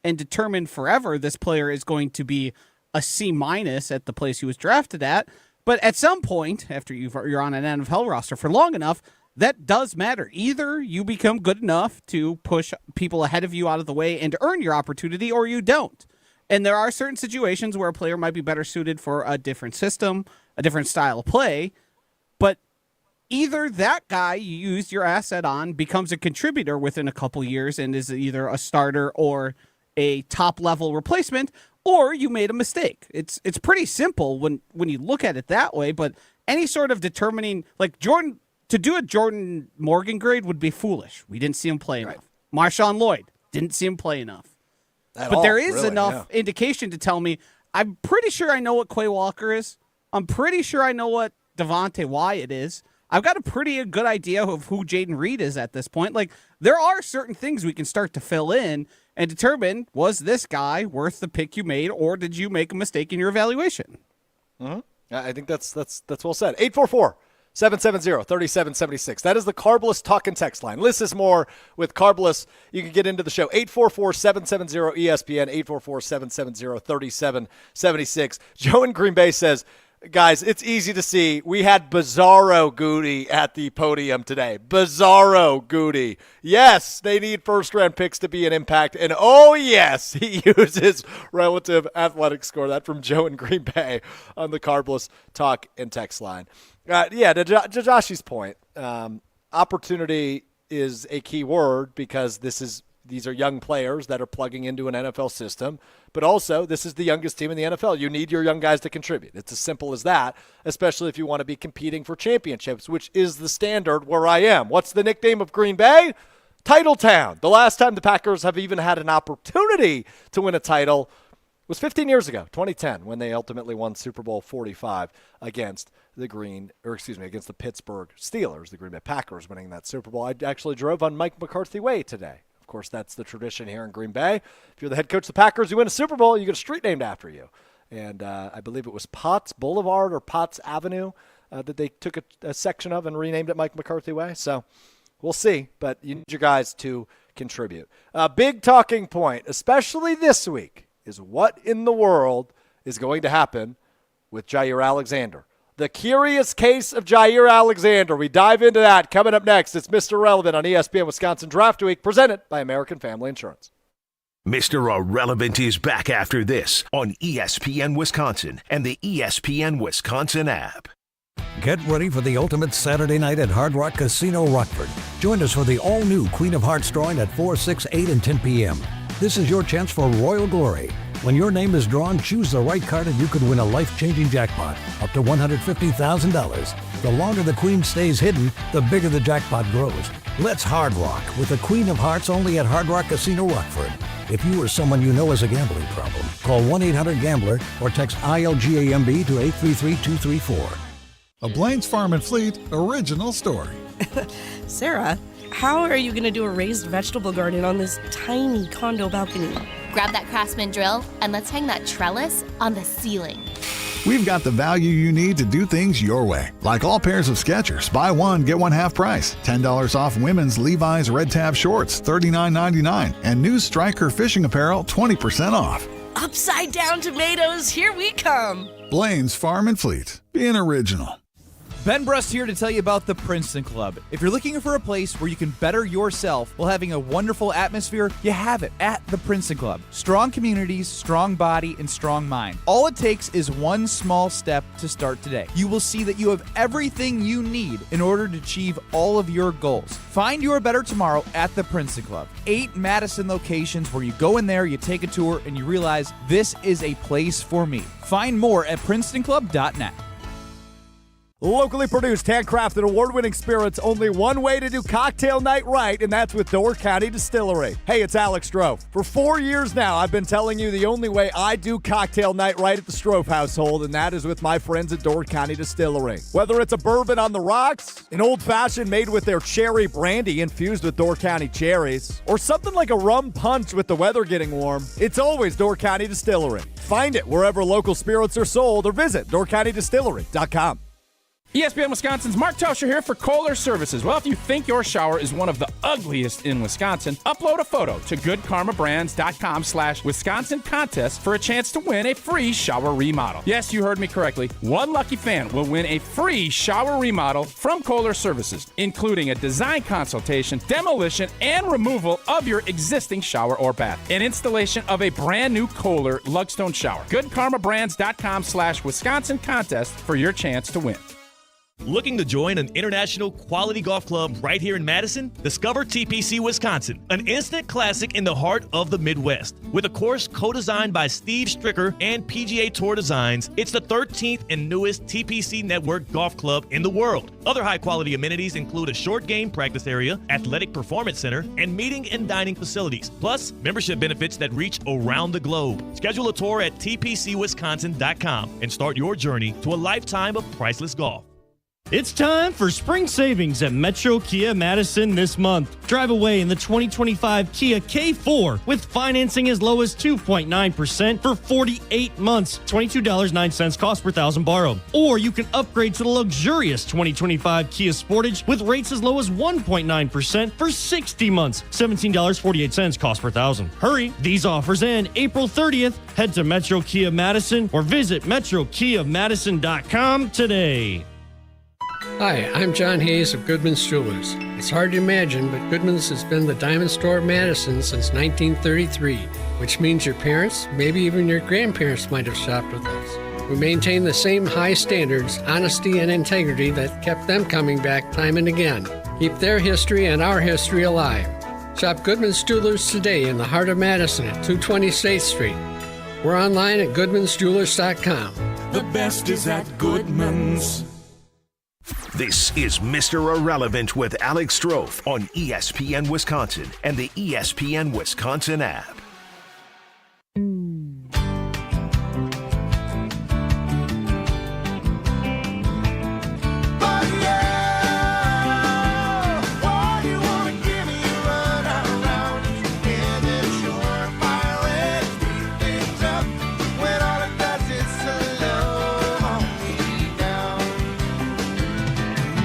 and determine forever this player is going to be a C- at the place he was drafted at. But at some point, after you're on an NFL roster for long enough, that does matter. Either you become good enough to push people ahead of you out of the way and to earn your opportunity, or you don't. And there are certain situations where a player might be better suited for a different system, a different style of play. But either that guy you used your asset on becomes a contributor within a couple years and is either a starter or a top-level replacement, or you made a mistake. It's pretty simple when you look at it that way, but any sort of determining, like to do a Jordan Morgan grade would be foolish. We didn't see him play enough. Marshawn Lloyd, didn't see him play enough. But there is enough indication to tell me I'm pretty sure I know what Quay Walker is. I'm pretty sure I know what Devontae Wyatt is. I've got a pretty good idea of who Jaden Reed is at this point. Like, there are certain things we can start to fill in and determine, was this guy worth the pick you made, or did you make a mistake in your evaluation? Mm-hmm. I think that's well said. 844-770-3776. That is the Carbless talk and text line. List more with Carbless. You can get into the show. 844-770-ESPN, 844-770-3776. Joe in Green Bay says, guys, it's easy to see. We had Bizarro Goody at the podium today. Bizarro Goody. Yes, they need first-round picks to be an impact. And, oh, yes, he uses relative athletic score. That from Joe in Green Bay on the Carbless talk and text line. To Joshy's point, opportunity is a key word because these are young players that are plugging into an NFL system, but also this is the youngest team in the NFL. You need your young guys to contribute. It's as simple as that, especially if you want to be competing for championships, which is the standard where I am. What's the nickname of Green Bay? Title Town. The last time the Packers have even had an opportunity to win a title was 15 years ago, 2010, when they ultimately won Super Bowl 45 against the Pittsburgh Steelers, the Green Bay Packers winning that Super Bowl. I actually drove on Mike McCarthy Way today. Of course, that's the tradition here in Green Bay. If you're the head coach of the Packers, you win a Super Bowl, you get a street named after you. And I believe it was Potts Boulevard or Potts Avenue that they took a section of and renamed it Mike McCarthy Way. So we'll see, but you need your guys to contribute. A big talking point, especially this week, is what in the world is going to happen with Jair Alexander. The curious case of Jair Alexander. We dive into that coming up next. It's Mr. Relevant on ESPN Wisconsin Draft Week, presented by American Family Insurance. Mr. Irrelevant is back after this on ESPN Wisconsin and the ESPN Wisconsin app. Get ready for the ultimate Saturday night at Hard Rock Casino Rockford. Join us for the all-new Queen of Hearts drawing at 4, 6, 8, and 10 p.m. This is your chance for royal glory. When your name is drawn, choose the right card and you could win a life-changing jackpot, up to $150,000. The longer the Queen stays hidden, the bigger the jackpot grows. Let's Hard Rock with the Queen of Hearts only at Hard Rock Casino Rockford. If you or someone you know has a gambling problem, call 1-800-GAMBLER or text ILGAMB to 833-234. A Blaine's Farm and Fleet original story. Sarah, how are you going to do a raised vegetable garden on this tiny condo balcony? Grab that Craftsman drill and let's hang that trellis on the ceiling. We've got the value you need to do things your way. Like all pairs of Skechers, buy one, get one half price. $10 off women's Levi's Red Tab shorts, $39.99. And new Stryker fishing apparel, 20% off. Upside down tomatoes, here we come. Blaine's Farm and Fleet, being original. Ben Brust here to tell you about the Princeton Club. If you're looking for a place where you can better yourself while having a wonderful atmosphere, you have it at the Princeton Club. Strong communities, strong body, and strong mind. All it takes is one small step to start today. You will see that you have everything you need in order to achieve all of your goals. Find your better tomorrow at the Princeton Club. 8 Madison locations where you go in there, you take a tour, and you realize this is a place for me. Find more at PrincetonClub.net. Locally produced, handcrafted, award-winning spirits. Only one way to do cocktail night right, and that's with Door County Distillery. Hey, it's Alex Strouf. For 4 years now, I've been telling you the only way I do cocktail night right at the Strouf household, and that is with my friends at Door County Distillery. Whether it's a bourbon on the rocks, an old-fashioned made with their cherry brandy infused with Door County cherries, or something like a rum punch with the weather getting warm, it's always Door County Distillery. Find it wherever local spirits are sold or visit doorcountydistillery.com. ESPN Wisconsin's Mark Tauscher here for Kohler Services. Well, if you think your shower is one of the ugliest in Wisconsin, upload a photo to goodkarmabrands.com/Wisconsin contest for a chance to win a free shower remodel. Yes, you heard me correctly. One lucky fan will win a free shower remodel from Kohler Services, including a design consultation, demolition, and removal of your existing shower or bath, and installation of a brand new Kohler Lugstone shower. goodkarmabrands.com/Wisconsin contest for your chance to win. Looking to join an international quality golf club right here in Madison? Discover TPC Wisconsin, an instant classic in the heart of the Midwest. With a course co-designed by Steve Stricker and PGA Tour Designs, it's the 13th and newest TPC Network golf club in the world. Other high-quality amenities include a short game practice area, athletic performance center, and meeting and dining facilities. Plus, membership benefits that reach around the globe. Schedule a tour at tpcwisconsin.com and start your journey to a lifetime of priceless golf. It's time for spring savings at Metro Kia Madison this month. Drive away in the 2025 Kia K4 with financing as low as 2.9% for 48 months, $22.09 cost per thousand borrowed. Or you can upgrade to the luxurious 2025 Kia Sportage with rates as low as 1.9% for 60 months, $17.48 cost per thousand. Hurry, these offers end April 30th. Head to Metro Kia Madison or visit metrokiamadison.com today. Hi, I'm John Hayes of Goodman's Jewelers. It's hard to imagine, but Goodman's has been the diamond store of Madison since 1933, which means your parents, maybe even your grandparents might have shopped with us. We maintain the same high standards, honesty, and integrity that kept them coming back time and again. Keep their history and our history alive. Shop Goodman's Jewelers today in the heart of Madison at 220 State Street. We're online at goodmansjewelers.com. The best is at Goodman's. This is Mr. Irrelevant with Alex Strouf on ESPN Wisconsin and the ESPN Wisconsin app.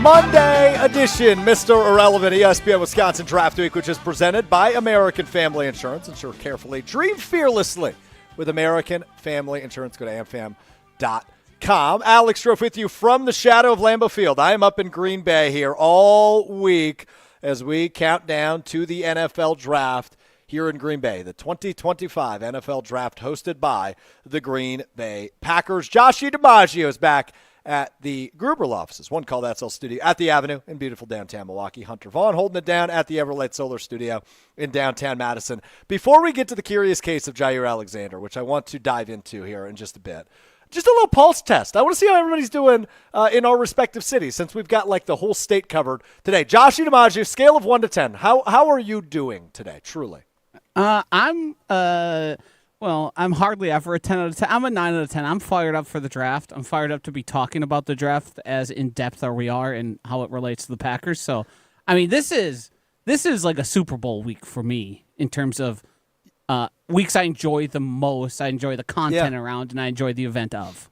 Monday edition, Mr. Irrelevant, ESPN Wisconsin Draft Week, which is presented by American Family Insurance. Insure carefully, dream fearlessly with American Family Insurance. Go to amfam.com. Alex Strouf with you from the shadow of Lambeau Field. I am up in Green Bay here all week as we count down to the NFL Draft here in Green Bay, the 2025 NFL Draft hosted by the Green Bay Packers. Joshie DiMaggio is back at the Gruber Law offices, One Call That Sell Studio at the Avenue in beautiful downtown Milwaukee. Hunter Vaughn holding it down at the Everlight Solar Studio in downtown Madison. Before we get to the curious case of Jair Alexander, which I want to dive into here in just a bit, just a little pulse test. I want to see how everybody's doing in our respective cities since we've got like the whole state covered today. Joshie DiMaggio, scale of 1 to 10. How are you doing today, truly? Well, I'm hardly ever a 10 out of 10. I'm a 9 out of 10. I'm fired up for the draft. I'm fired up to be talking about the draft as in-depth as we are and how it relates to the Packers. So, I mean, this is like a Super Bowl week for me in terms of weeks I enjoy the most. I enjoy the content around, and I enjoy the event of.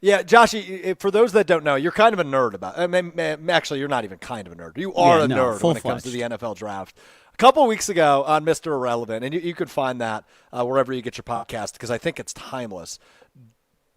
Yeah, Joshie, for those that don't know, you're kind of a nerd about it. I mean, actually, you're not even kind of a nerd. You are a nerd when it comes to the NFL draft. A couple weeks ago on Mr. Irrelevant, and you could find that wherever you get your podcast because I think it's timeless.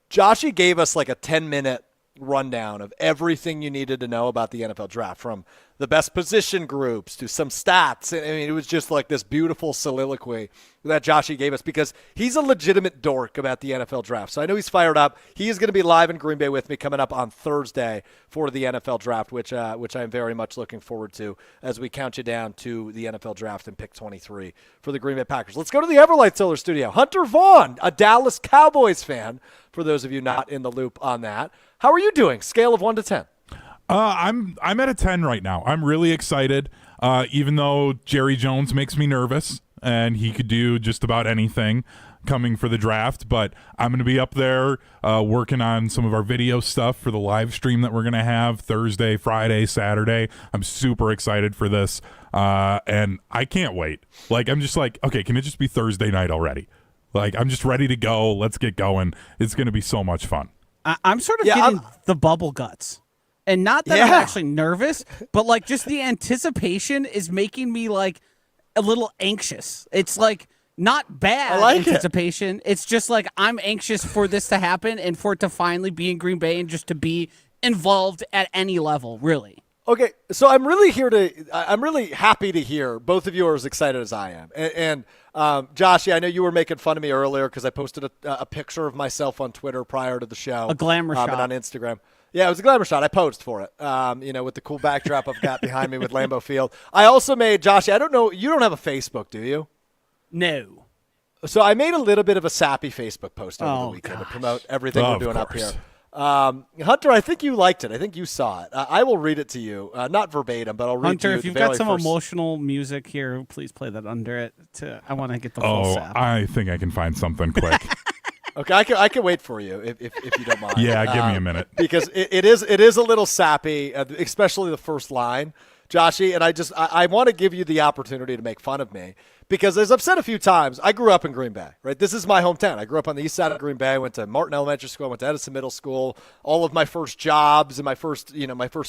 Joshie gave us like a 10-minute rundown of everything you needed to know about the NFL draft, from the best position groups to some stats. I mean, it was just like this beautiful soliloquy that Joshie gave us because he's a legitimate dork about the NFL draft. So I know he's fired up. He is going to be live in Green Bay with me coming up on Thursday for the NFL draft, which I'm very much looking forward to as we count you down to the NFL draft and pick 23 for the Green Bay Packers. Let's go to the Everlight Solar Studio. Hunter Vaughn, a Dallas Cowboys fan, for those of you not in the loop on that. How are you doing? Scale of 1 to 10. I'm at a 10 right now. I'm really excited, even though Jerry Jones makes me nervous, and he could do just about anything coming for the draft. But I'm going to be up there working on some of our video stuff for the live stream that we're going to have Thursday, Friday, Saturday. I'm super excited for this, and I can't wait. Like, I'm just like, okay, can it just be Thursday night already? Like, I'm just ready to go. Let's get going. It's going to be so much fun. I'm sort of getting the bubble guts. And not that I'm actually nervous, but like just the anticipation is making me like a little anxious. It's like not bad anticipation. It's just like I'm anxious for this to happen and for it to finally be in Green Bay and just to be involved at any level, really. Okay, so I'm really happy to hear both of you are as excited as I am. And Joshie, I know you were making fun of me earlier because I posted a picture of myself on Twitter prior to the show. A glamour shot. And on Instagram. Yeah, it was a glamour shot. I posed for it, with the cool backdrop I've got behind me with Lambeau Field. I also made, Josh, I don't know, you don't have a Facebook, do you? No. So I made a little bit of a sappy Facebook post over the weekend to promote everything we're doing up here. Hunter, I think you liked it. I think you saw it. I will read it to you, not verbatim, but I'll read Hunter, it to you. if you've got some emotional music here, please play that under it. I want to get the full sap. I think I can find something quick. Okay, I can wait for you if you don't mind. Yeah, give me a minute. Because it is a little sappy, especially the first line, Joshy, and I want to give you the opportunity to make fun of me because, as I've said a few times, I grew up in Green Bay, right? This is my hometown. I grew up on the east side of Green Bay. I went to Martin Elementary School. I went to Edison Middle School. All of my first jobs and my first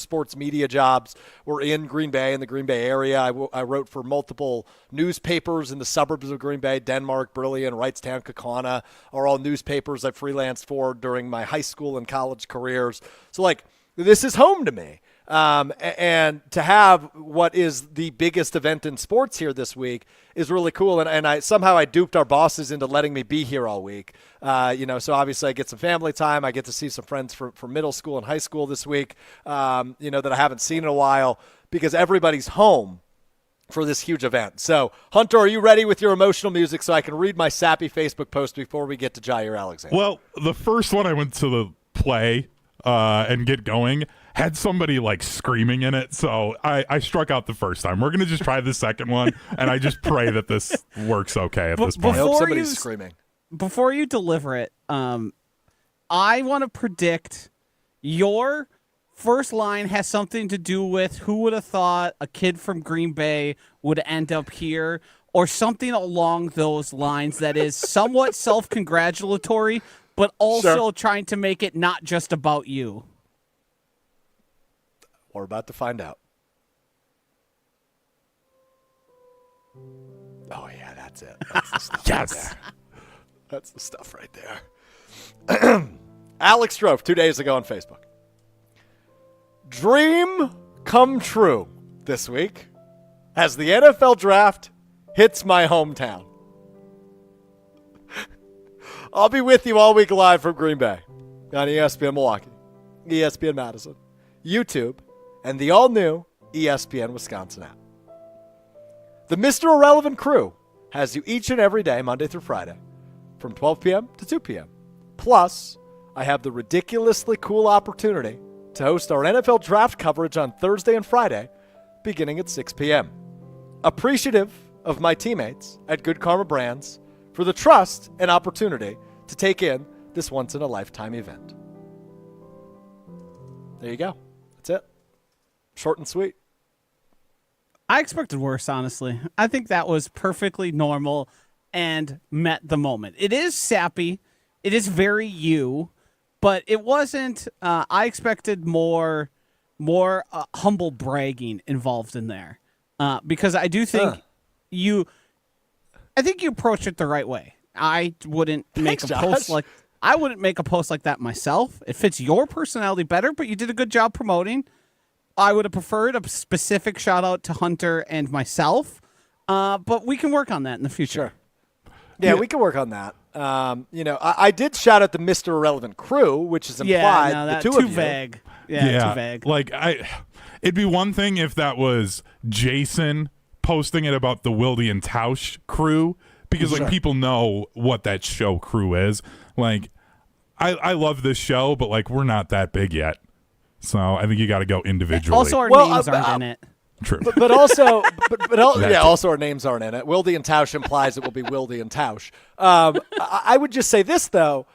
sports media jobs were in Green Bay, in the Green Bay area. I wrote for multiple newspapers in the suburbs of Green Bay. Denmark, Brilliant, Wrightstown, Kaukauna are all newspapers I freelanced for during my high school and college careers. So, this is home to me. And to have what is the biggest event in sports here this week is really cool. And I duped our bosses into letting me be here all week. So obviously I get some family time. I get to see some friends from middle school and high school this week, that I haven't seen in a while because everybody's home for this huge event. So, Hunter, are you ready with your emotional music so I can read my sappy Facebook post before we get to Jair Alexander? Well, the first one I went to the play and get going had somebody screaming in it, so I struck out the first time. We're going to just try the second one, and I just pray that this works okay at this point. I hope somebody's screaming. Before you deliver it, I want to predict your first line has something to do with who would have thought a kid from Green Bay would end up here, or something along those lines that is somewhat self-congratulatory, but also trying to make it not just about you. We're about to find out. Oh, yeah, that's it. That's the stuff right there. That's the stuff right there. Alex Strouf, 2 days ago on Facebook. Dream come true this week as the NFL draft hits my hometown. I'll be with you all week live from Green Bay on ESPN Milwaukee, ESPN Madison, YouTube, and the all-new ESPN Wisconsin app. The Mr. Irrelevant crew has you each and every day, Monday through Friday, from 12 p.m. to 2 p.m. Plus, I have the ridiculously cool opportunity to host our NFL draft coverage on Thursday and Friday, beginning at 6 p.m. Appreciative of my teammates at Good Karma Brands for the trust and opportunity to take in this once-in-a-lifetime event. There you go. That's it. Short and sweet. I expected worse, honestly. I think that was perfectly normal and met the moment. It is sappy. It is very you, but it wasn't. I expected more humble bragging involved in there, because I do think I think you approached it the right way. I wouldn't make a post like that myself. It fits your personality better, but you did a good job promoting. I would have preferred a specific shout out to Hunter and myself, but we can work on that in the future. Sure. Yeah, we can work on that. I did shout out the Mr. Irrelevant crew, which is implied the two of you. Vague. Yeah, too vague. It'd be one thing if that was Jason posting it about the Wilde and Tausch crew, because people know what that show crew is. I love this show, but we're not that big yet. So I think you got to go individually. Also, our names aren't in it. True. But also our names aren't in it. Wilde and Tausch implies it will be Wilde and Tausch. I would just say this, though.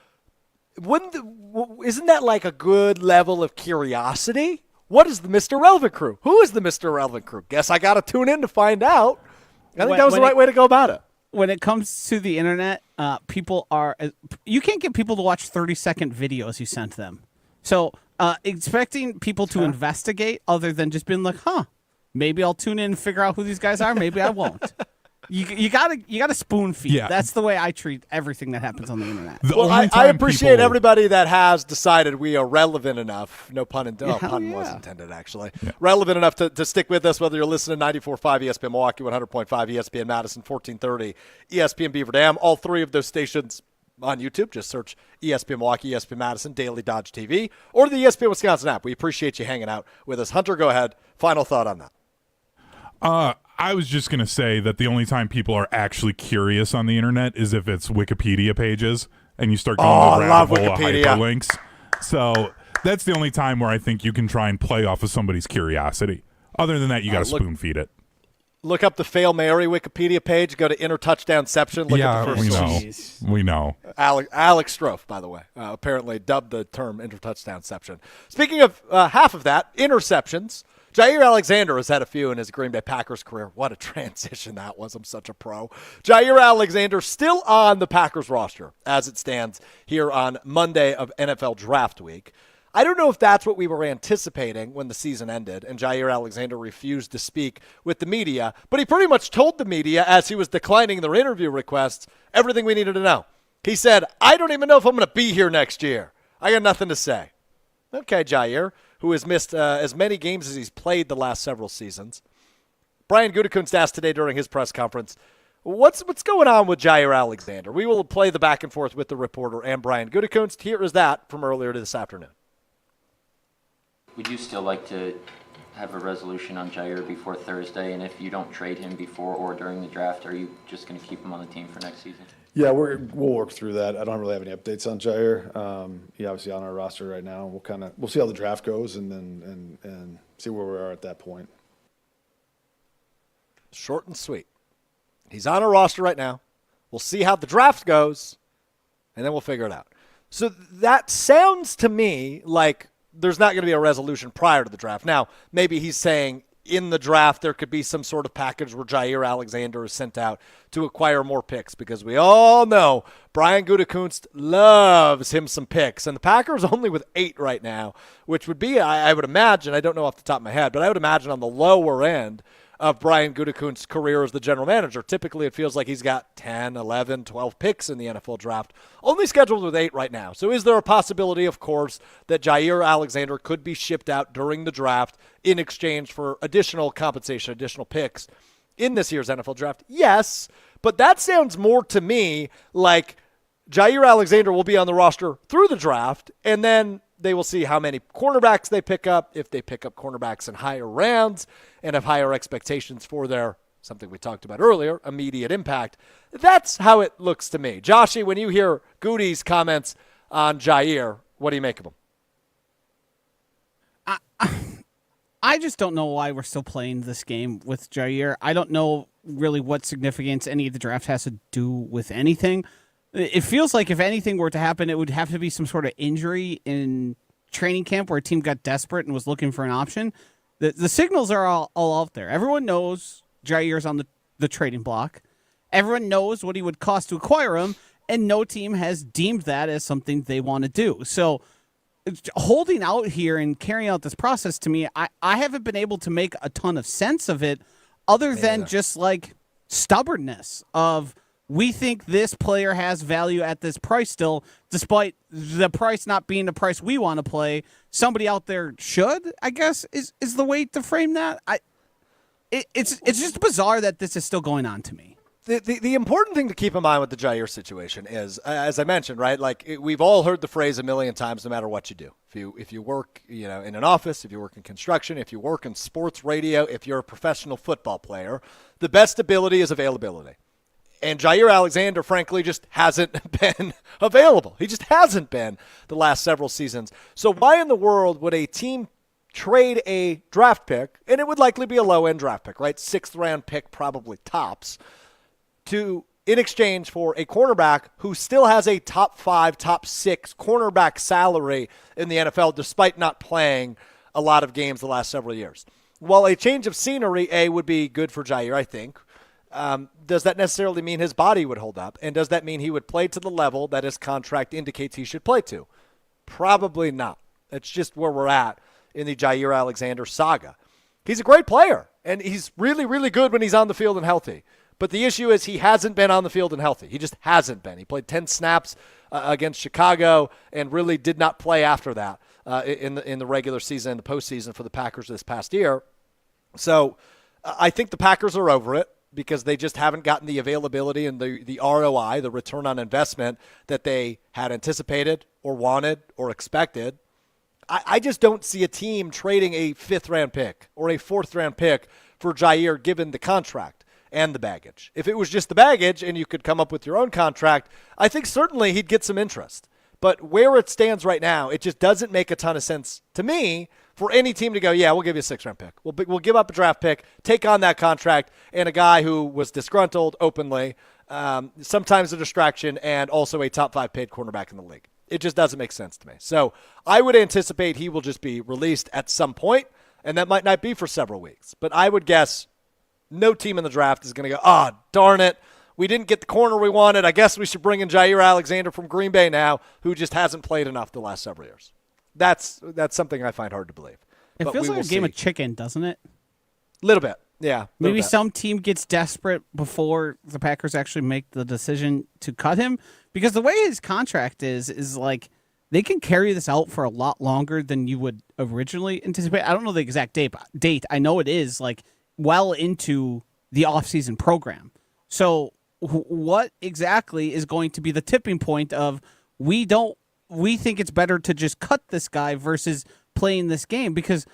Isn't that a good level of curiosity? What is the Mr. Relevant crew? Who is the Mr. Relevant crew? Guess I got to tune in to find out. I think that was the right way to go about it. When it comes to the internet, you can't get people to watch 30-second videos you sent them. So expecting people to investigate other than just being maybe I'll tune in and figure out who these guys are. Maybe I won't. You gotta spoon feed. Yeah. That's the way I treat everything that happens on the internet. I appreciate everybody that has decided we are relevant enough. No pun intended. Pun was intended, actually. Yeah. Relevant enough to stick with us, whether you're listening to 94.5 ESPN Milwaukee, 100.5 ESPN Madison, 1430 ESPN Beaver Dam. All three of those stations on YouTube. Just search ESPN Milwaukee, ESPN Madison, Daily Dodge TV, or the ESPN Wisconsin app. We appreciate you hanging out with us. Hunter, go ahead. Final thought on that. I was just going to say that the only time people are actually curious on the internet is if it's Wikipedia pages and you start going to the rabbit hole of hyperlinks. So that's the only time where I think you can try and play off of somebody's curiosity. Other than that, you got to spoon feed it. Look up the Fail Mary Wikipedia page. Go to Inner Touchdownception. Look at the first we know. Alex Strouf, by the way, apparently dubbed the term Inner Touchdownception. Speaking of half of that, interceptions, Jair Alexander has had a few in his Green Bay Packers career. What a transition that was. I'm such a pro. Jair Alexander still on the Packers roster as it stands here on Monday of NFL Draft Week. I don't know if that's what we were anticipating when the season ended and Jair Alexander refused to speak with the media, but he pretty much told the media as he was declining their interview requests everything we needed to know. He said, I don't even know if I'm going to be here next year. I got nothing to say. Okay, Jair, who has missed as many games as he's played the last several seasons. Brian Gutekunst asked today during his press conference, what's going on with Jair Alexander? We will play the back and forth with the reporter and Brian Gutekunst. Here is that from earlier this afternoon. Would you still like to have a resolution on Jair before Thursday? And if you don't trade him before or during the draft, are you just going to keep him on the team for next season? Yeah, we'll work through that. I don't really have any updates on Jair. He's obviously on our roster right now. We'll see how the draft goes and see where we are at that point. Short and sweet. He's on our roster right now. We'll see how the draft goes, and then we'll figure it out. So that sounds to me like there's not going to be a resolution prior to the draft. Now, maybe he's saying in the draft there could be some sort of package where Jair Alexander is sent out to acquire more picks because we all know Brian Gutekunst loves him some picks. And the Packers only with 8 right now, which would be, I would imagine, I don't know off the top of my head, but I would imagine on the lower end of Brian Gutekunst's career as the general manager. Typically, it feels like he's got 10, 11, 12 picks in the NFL draft, only scheduled with 8 right now. So is there a possibility, of course, that Jair Alexander could be shipped out during the draft in exchange for additional compensation, additional picks in this year's NFL draft? Yes, but that sounds more to me like Jair Alexander will be on the roster through the draft, and then they will see how many cornerbacks they pick up, if they pick up cornerbacks in higher rounds and have higher expectations for their, something we talked about earlier, immediate impact. That's how it looks to me. Joshy, when you hear Goody's comments on Jair, what do you make of them? I just don't know why we're still playing this game with Jair. I don't know really what significance any of the draft has to do with anything. It feels like if anything were to happen, it would have to be some sort of injury in training camp where a team got desperate and was looking for an option. The signals are all out there. Everyone knows Jair's on the trading block. Everyone knows what he would cost to acquire him, and no team has deemed that as something they want to do. So holding out here and carrying out this process, to me, I haven't been able to make a ton of sense of it other than just like stubbornness of, we think this player has value at this price still, despite the price not being the price we want to play. Somebody out there should, I guess, is the way to frame that. It's just bizarre that this is still going on to me. The important thing to keep in mind with the Jair situation is, as I mentioned, right? Like we've all heard the phrase a million times. No matter what you do, if you work, in an office, if you work in construction, if you work in sports radio, if you're a professional football player, the best ability is availability. And Jair Alexander, frankly, just hasn't been available. He just hasn't been the last several seasons. So why in the world would a team trade a draft pick, and it would likely be a low-end draft pick, right? 6th-round pick, probably tops, in exchange for a cornerback who still has a top 5, top 6 cornerback salary in the NFL despite not playing a lot of games the last several years? While a change of scenery, would be good for Jair, I think. Does that necessarily mean his body would hold up? And does that mean he would play to the level that his contract indicates he should play to? Probably not. That's just where we're at in the Jair Alexander saga. He's a great player, and he's really, really good when he's on the field and healthy. But the issue is he hasn't been on the field and healthy. He just hasn't been. He played 10 snaps against Chicago and really did not play after that in the regular season and the postseason for the Packers this past year. So I think the Packers are over it. because they just haven't gotten the availability and the ROI, the return on investment, that they had anticipated or wanted or expected. I just don't see a team trading a 5th-round pick or a 4th-round pick for Jair given the contract and the baggage. If it was just the baggage and you could come up with your own contract, I think certainly he'd get some interest. But where it stands right now, it just doesn't make a ton of sense to me for any team to go, yeah, we'll give you a 6th-round pick. We'll give up a draft pick, take on that contract, and a guy who was disgruntled openly, sometimes a distraction, and also a top 5 paid cornerback in the league. It just doesn't make sense to me. So I would anticipate he will just be released at some point, and that might not be for several weeks. But I would guess no team in the draft is going to go, darn it, we didn't get the corner we wanted. I guess we should bring in Jair Alexander from Green Bay now, who just hasn't played enough the last several years. That's something I find hard to believe. It but feels like a game of chicken, doesn't it? A little bit, yeah. Maybe some team gets desperate before the Packers actually make the decision to cut him, because the way his contract is like they can carry this out for a lot longer than you would originally anticipate. I don't know the exact date. I know it is like well into the offseason program. So what exactly is going to be the tipping point of we think it's better to just cut this guy versus playing this game? Because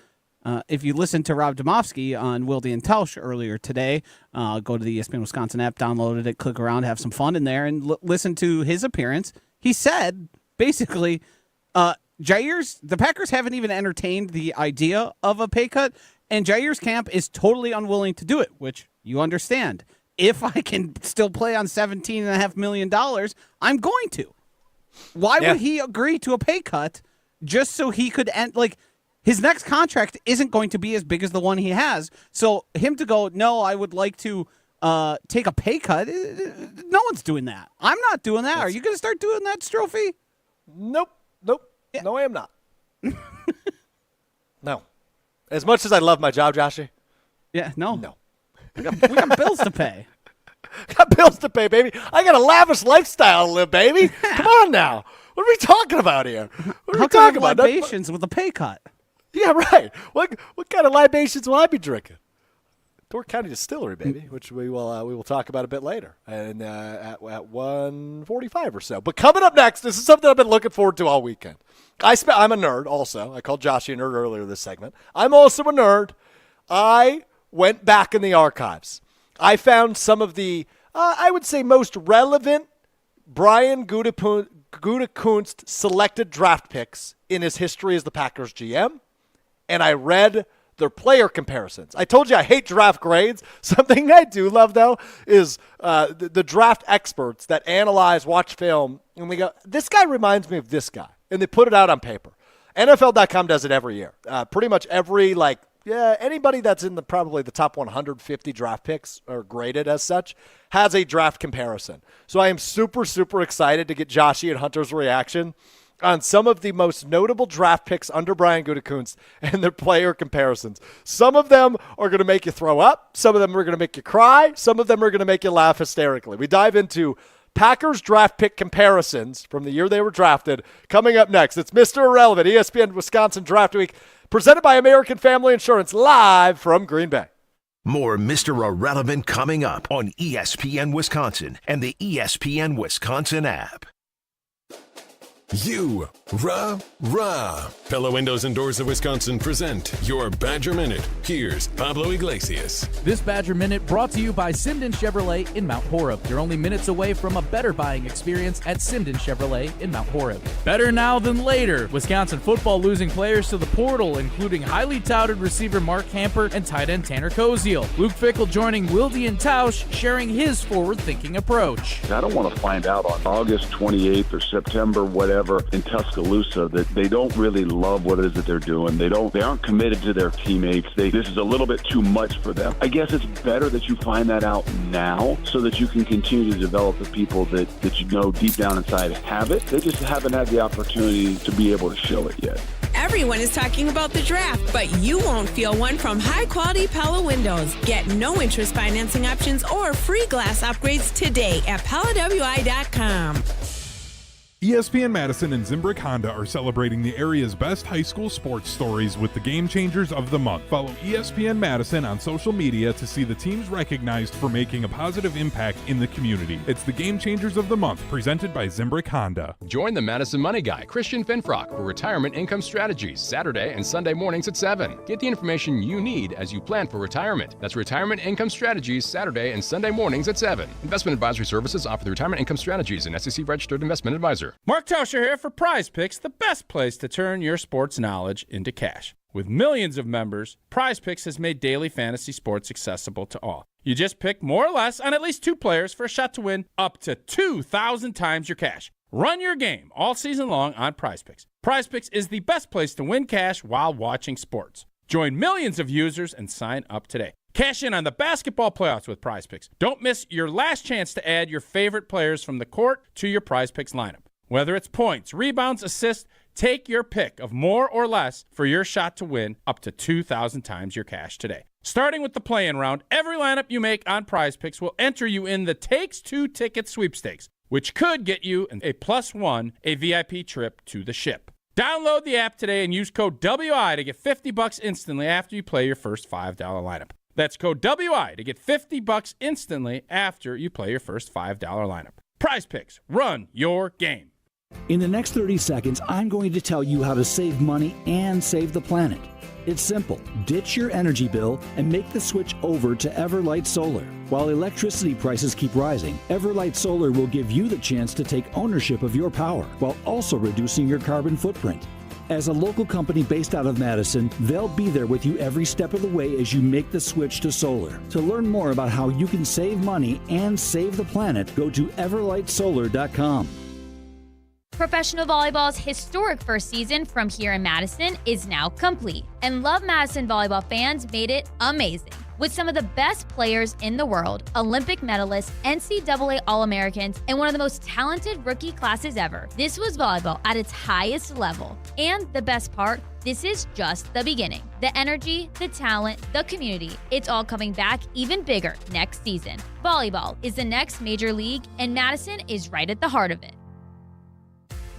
if you listen to Rob Domofsky on Wilde and Tausch earlier today, go to the ESPN Wisconsin app, download it, click around, have some fun in there, and listen to his appearance. He said, basically, the Packers haven't even entertained the idea of a pay cut, and Jair's camp is totally unwilling to do it, which you understand. If I can still play on $17.5 million, I'm going to. Why would he agree to a pay cut just so he could end? Like, his next contract isn't going to be as big as the one he has. So him to go, no, I would like to take a pay cut. No one's doing that. I'm not doing that. Are you going to start doing that, Stroufy? Nope. Yeah. No, I am not. No. As much as I love my job, Joshy. Yeah, no. No. We got bills to pay. Got bills to pay, baby. I got a lavish lifestyle to live, baby. Come on now. What are we talking about here? What are we talking about? Libations with a pay cut. Yeah, right. What kind of libations will I be drinking? Door County Distillery, baby, which we will talk about a bit later, and at 1:45 or so. But coming up next, this is something I've been looking forward to all weekend. I'm a nerd also. I called Joshy a nerd earlier this segment. I'm also a nerd. I went back in the archives. I found some of the, I would say, most relevant Brian Gutekunst selected draft picks in his history as the Packers GM, and I read their player comparisons. I told you I hate draft grades. Something I do love, though, is the draft experts that analyze, watch film, and we go, this guy reminds me of this guy, and they put it out on paper. NFL.com does it every year. Pretty much every, anybody that's in probably the top 150 draft picks or graded as such has a draft comparison. So I am super, super excited to get Joshy and Hunter's reaction on some of the most notable draft picks under Brian Gutekunst and their player comparisons. Some of them are going to make you throw up. Some of them are going to make you cry. Some of them are going to make you laugh hysterically. We dive into Packers draft pick comparisons from the year they were drafted. Coming up next, it's Mr. Irrelevant, ESPN Wisconsin Draft Week, presented by American Family Insurance, live from Green Bay. More Mr. Irrelevant coming up on ESPN Wisconsin and the ESPN Wisconsin app. Pella Windows and Doors of Wisconsin present your Badger Minute. Here's Pablo Iglesias. This Badger Minute brought to you by Simden Chevrolet in Mount Horeb. You're only minutes away from a better buying experience at Simden Chevrolet in Mount Horeb. Better now than later. Wisconsin football losing players to the portal, including highly touted receiver Mark Hamper and tight end Tanner Koziel. Luke Fickell joining Wilde and Tausch, sharing his forward-thinking approach. I don't want to find out on August 28th or September, whatever, in Tuscaloosa, that they don't really love what it is that they're doing. They aren't committed to their teammates. This is a little bit too much for them. I guess it's better that you find that out now so that you can continue to develop the people that you know deep down inside have it. They just haven't had the opportunity to be able to show it yet. Everyone is talking about the draft, but you won't feel one from high-quality Pella Windows. Get no-interest financing options or free glass upgrades today at PellaWI.com. ESPN Madison and Zimbrick Honda are celebrating the area's best high school sports stories with the Game Changers of the Month. Follow ESPN Madison on social media to see the teams recognized for making a positive impact in the community. It's the Game Changers of the Month, presented by Zimbrick Honda. Join the Madison Money Guy, Christian Finfrock, for Retirement Income Strategies, Saturday and Sunday mornings at 7. Get the information you need as you plan for retirement. That's Retirement Income Strategies, Saturday and Sunday mornings at 7. Investment advisory services offer the Retirement Income Strategies, an SEC-registered investment advisor. Mark Tauscher here for Prize Picks, the best place to turn your sports knowledge into cash. With millions of members, Prize Picks has made daily fantasy sports accessible to all. You just pick more or less on at least 2 players for a shot to win up to 2,000 times your cash. Run your game all season long on Prize Picks. Prize Picks is the best place to win cash while watching sports. Join millions of users and sign up today. Cash in on the basketball playoffs with Prize Picks. Don't miss your last chance to add your favorite players from the court to your Prize Picks lineup. Whether it's points, rebounds, assists, take your pick of more or less for your shot to win up to 2,000 times your cash today. Starting with the play-in round, every lineup you make on Prize Picks will enter you in the Takes 2 ticket sweepstakes, which could get you a +1, a VIP trip to the ship. Download the app today and use code WI to get $50 instantly after you play your first $5 lineup. That's code WI to get $50 instantly after you play your first $5 lineup. Prize Picks, run your game. In the next 30 seconds, I'm going to tell you how to save money and save the planet. It's simple. Ditch your energy bill and make the switch over to Everlight Solar. While electricity prices keep rising, Everlight Solar will give you the chance to take ownership of your power while also reducing your carbon footprint. As a local company based out of Madison, they'll be there with you every step of the way as you make the switch to solar. To learn more about how you can save money and save the planet, go to everlightsolar.com. Professional volleyball's historic first season from here in Madison is now complete, and Love Madison volleyball fans made it amazing. With some of the best players in the world, Olympic medalists, NCAA All-Americans, and one of the most talented rookie classes ever, this was volleyball at its highest level. And the best part, this is just the beginning. The energy, the talent, the community, it's all coming back even bigger next season. Volleyball is the next major league, and Madison is right at the heart of it.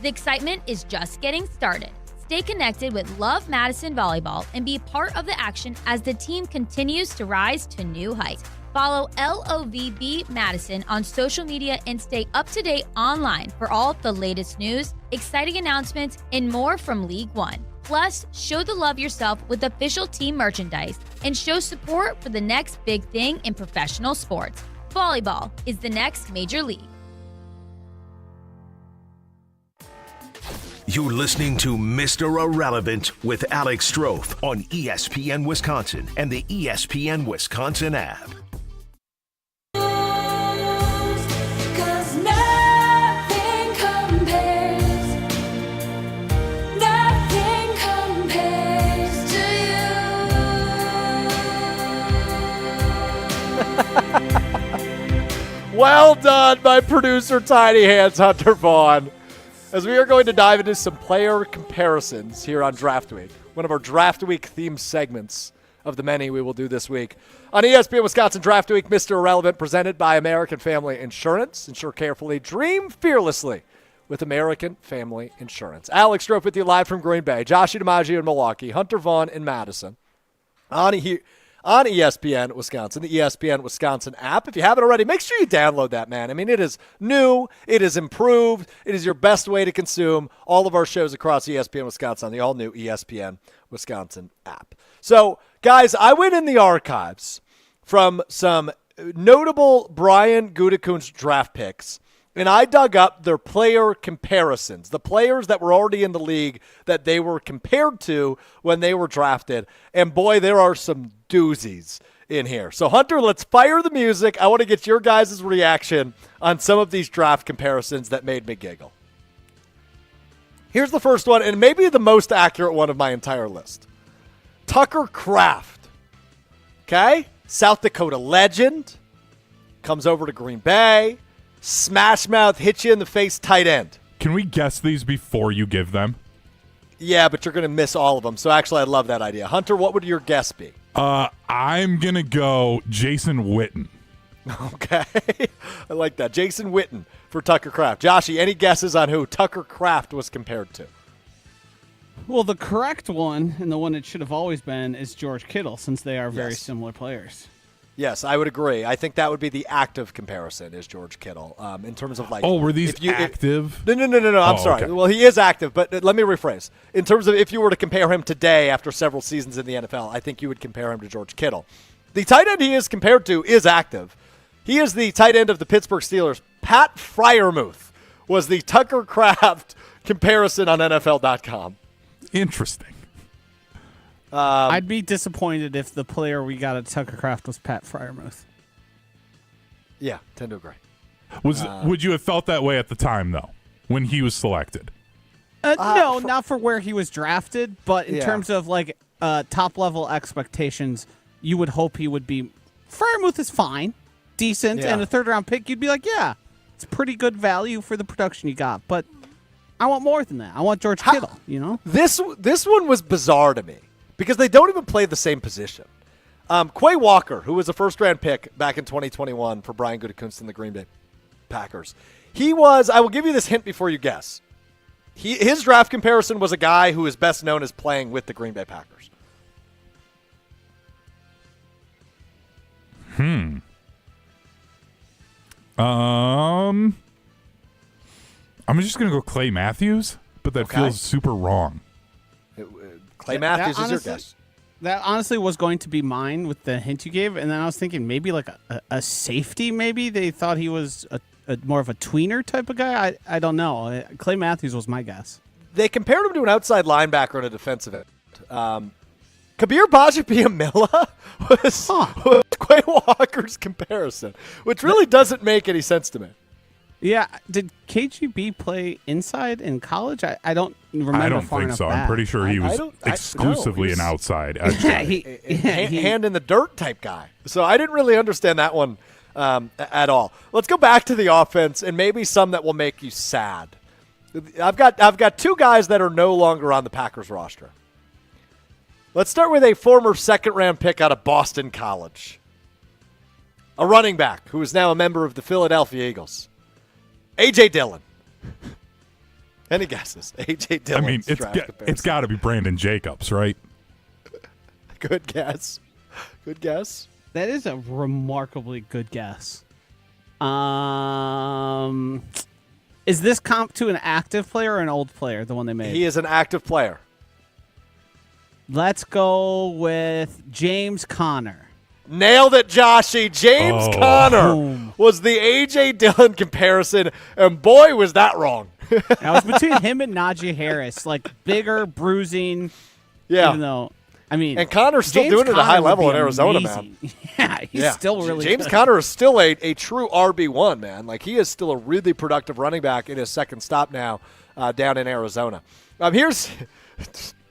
The excitement is just getting started. Stay connected with Love Madison Volleyball and be part of the action as the team continues to rise to new heights. Follow LOVB Madison on social media and stay up to date online for all the latest news, exciting announcements, and more from League One. Plus, show the love yourself with official team merchandise and show support for the next big thing in professional sports. Volleyball is the next major league. You're listening to Mr. Irrelevant with Alex Strouf on ESPN Wisconsin and the ESPN Wisconsin app. Well done by producer Tiny Hands Hunter Vaughn. As we are going to dive into some player comparisons here on Draft Week, one of our Draft Week themed segments of the many we will do this week. On ESPN Wisconsin Draft Week, Mr. Irrelevant, presented by American Family Insurance. Insure carefully, dream fearlessly with American Family Insurance. Alex Strouf with you live from Green Bay. Josh DiMaggio in Milwaukee. Hunter Vaughn in Madison. On ESPN Wisconsin, the ESPN Wisconsin app. If you haven't already, make sure you download that, man. I mean, it is new. It is improved. It is your best way to consume all of our shows across ESPN Wisconsin on the all-new ESPN Wisconsin app. So, guys, I went in the archives from some notable Brian Gutekunst draft picks, and I dug up their player comparisons, the players that were already in the league that they were compared to when they were drafted. And, boy, there are some doozies in here. So, Hunter, let's fire the music. I want to get your guys' reaction on some of these draft comparisons that made me giggle. Here's the first one, and maybe the most accurate one of my entire list. Tucker Kraft. Okay? South Dakota legend. Comes over to Green Bay. Smash mouth, hit you in the face, tight end. Can we guess these before you give them? Yeah, but you're going to miss all of them. So, actually, I love that idea. Hunter, what would your guess be? I'm going to go Jason Witten. Okay. I like that. Jason Witten for Tucker Kraft. Joshy, any guesses on who Tucker Kraft was compared to? Well, the correct one, and the one it should have always been, is George Kittle, since they are very similar players. Yes, I would agree. I think that would be the active comparison is George Kittle in terms of like. Oh, were these active? No. I'm sorry. Okay. Well, he is active, but let me rephrase. In terms of if you were to compare him today after several seasons in the NFL, I think you would compare him to George Kittle. The tight end he is compared to is active. He is the tight end of the Pittsburgh Steelers. Pat Freiermuth was the Tucker Kraft comparison on NFL.com. Interesting. I'd be disappointed if the player we got at Tucker Kraft was Pat Freiermuth. Yeah, tend to agree. Would you have felt that way at the time, though, when he was selected? No, not for where he was drafted, but in terms of like top-level expectations, you would hope he would be. Freiermuth is fine, decent, and a third-round pick, you'd be like, yeah, it's pretty good value for the production you got, but I want more than that. I want George Kittle, you know? This one was bizarre to me because they don't even play the same position. Quay Walker, who was a first-round pick back in 2021 for Brian Gutekunst in the Green Bay Packers, he was, I will give you this hint before you guess, his draft comparison was a guy who is best known as playing with the Green Bay Packers. I'm just going to go Clay Matthews, but that feels super wrong. Clay Matthews is your guess. That honestly was going to be mine with the hint you gave, and then I was thinking maybe like a safety maybe. They thought he was a more of a tweener type of guy. I don't know. Clay Matthews was my guess. They compared him to an outside linebacker in a defensive end. Kabir Bajabiamila was Quay Walker's comparison, which really doesn't make any sense to me. Yeah, did KGB play inside in college? I don't remember. I don't far think enough so. back. I'm pretty sure he was exclusively an outside. Hand in the dirt type guy. So I didn't really understand that one at all. Let's go back to the offense and maybe some that will make you sad. I've got two guys that are no longer on the Packers roster. Let's start with a former second-round pick out of Boston College. A running back who is now a member of the Philadelphia Eagles. A.J. Dillon. Any guesses? A.J. Dillon. I mean, it's got to be Brandon Jacobs, right? Good guess. Good guess. That is a remarkably good guess. Is this comp to an active player or an old player, the one they made? He is an active player. Let's go with James Conner. Nailed it, Joshy. James Conner was the A.J. Dillon comparison, and boy, was that wrong. That was between him and Najee Harris, like bigger, bruising. Yeah. Even though, I mean, and Conner's still doing it at a high level in Arizona, man. Yeah, he's still really James good. Conner is still a true RB1, man. Like, he is still a really productive running back in his second stop now down in Arizona. Here's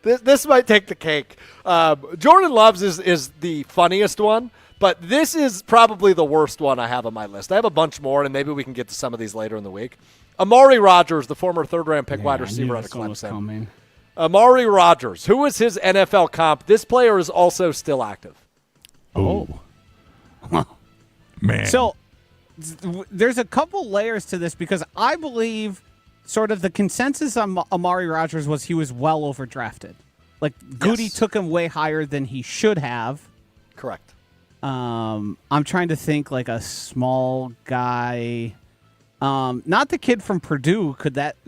this might take the cake. Jordan Love's is the funniest one, but this is probably the worst one I have on my list. I have a bunch more, and maybe we can get to some of these later in the week. Amari Rodgers, the former third-round pick wide receiver out of Clemson. Amari Rodgers, who is his NFL comp? This player is also still active. Oh. Man. So there's a couple layers to this because I believe sort of the consensus on Amari Rodgers was he was well overdrafted. Like, Goody took him way higher than he should have. Correct. I'm trying to think like a small guy. Not the kid from Purdue.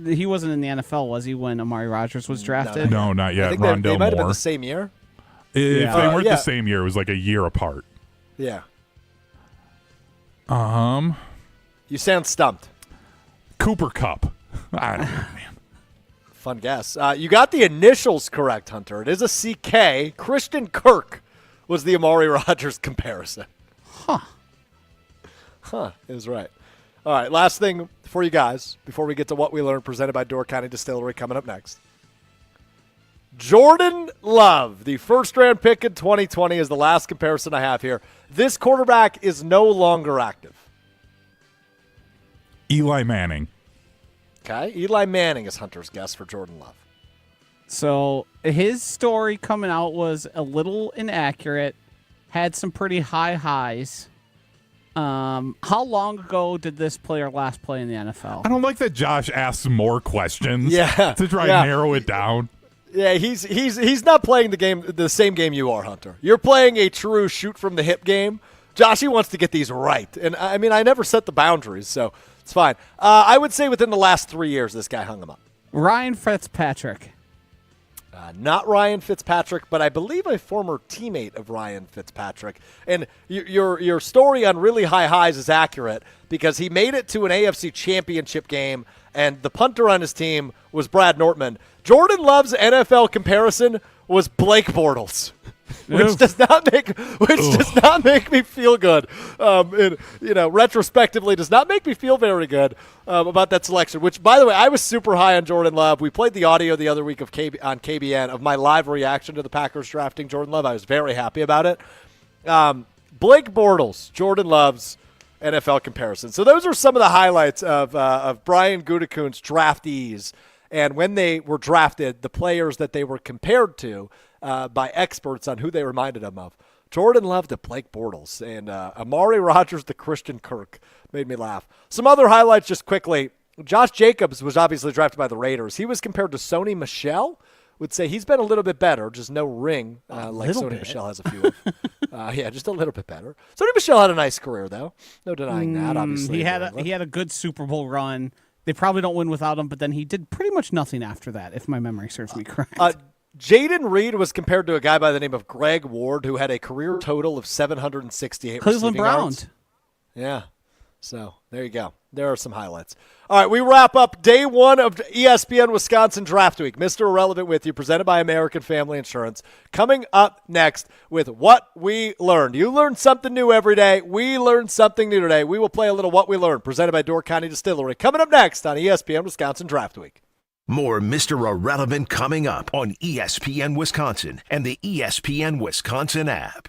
He wasn't in the NFL, was he, when Amari Rodgers was drafted? No, not yet. I think Rondale they might have been Moore. the same year. If they weren't the same year, it was like a year apart. Yeah. You sound stumped. Cooper Kupp. I don't know, man. Fun guess. You got the initials correct, Hunter. It is a CK. Christian Kirk was the Amari Rodgers comparison. It was right. All right, last thing for you guys before we get to what we learned, presented by Door County Distillery, coming up next. Jordan Love, the first-round pick in 2020, is the last comparison I have here. This quarterback is no longer active. Eli Manning. Okay, Eli Manning is Hunter's guess for Jordan Love. So his story coming out was a little inaccurate, had some pretty high highs. How long ago did this player last play in the NFL? I don't like that Josh asks more questions Yeah, to try yeah. and narrow it down. Yeah, he's not playing the same game you are, Hunter. You're playing a true shoot from the hip game. Josh, he wants to get these right. And I mean, I never set the boundaries, so it's fine. I would say within the last 3 years, this guy hung him up. Ryan Fitzpatrick. Not Ryan Fitzpatrick, but I believe a former teammate of Ryan Fitzpatrick. And your story on really high highs is accurate because he made it to an AFC championship game, and the punter on his team was Brad Nortman. Jordan Love's NFL comparison was Blake Bortles, which does not make me feel good. Retrospectively, does not make me feel very good about that selection. Which, by the way, I was super high on Jordan Love. We played the audio the other week on KBN of my live reaction to the Packers drafting Jordan Love. I was very happy about it. Blake Bortles, Jordan Love's NFL comparison. So those are some of the highlights of Brian Gutekunst draftees. And when they were drafted, the players that they were compared to by experts on who they reminded them of. Jordan Love to Blake Bortles, and Amari Rodgers to Christian Kirk made me laugh. Some other highlights just quickly. Josh Jacobs was obviously drafted by the Raiders. He was compared to Sony Michel. Would say he's been a little bit better, just no ring like Sony Michel has a few of. Yeah, just a little bit better. Sony Michel had a nice career, though. No denying that, obviously. He had a good Super Bowl run. They probably don't win without him, but then he did pretty much nothing after that, if my memory serves me correct. Jaden Reed was compared to a guy by the name of Greg Ward, who had a career total of 768 Cleveland Browns. Yards. Yeah. So there you go. There are some highlights. All right, we wrap up day one of ESPN Wisconsin Draft Week. Mr. Irrelevant with you, presented by American Family Insurance. Coming up next with What We Learned. You learn something new every day. We learned something new today. We will play a little What We Learned, presented by Door County Distillery. Coming up next on ESPN Wisconsin Draft Week. More Mr. Irrelevant coming up on ESPN Wisconsin and the ESPN Wisconsin app.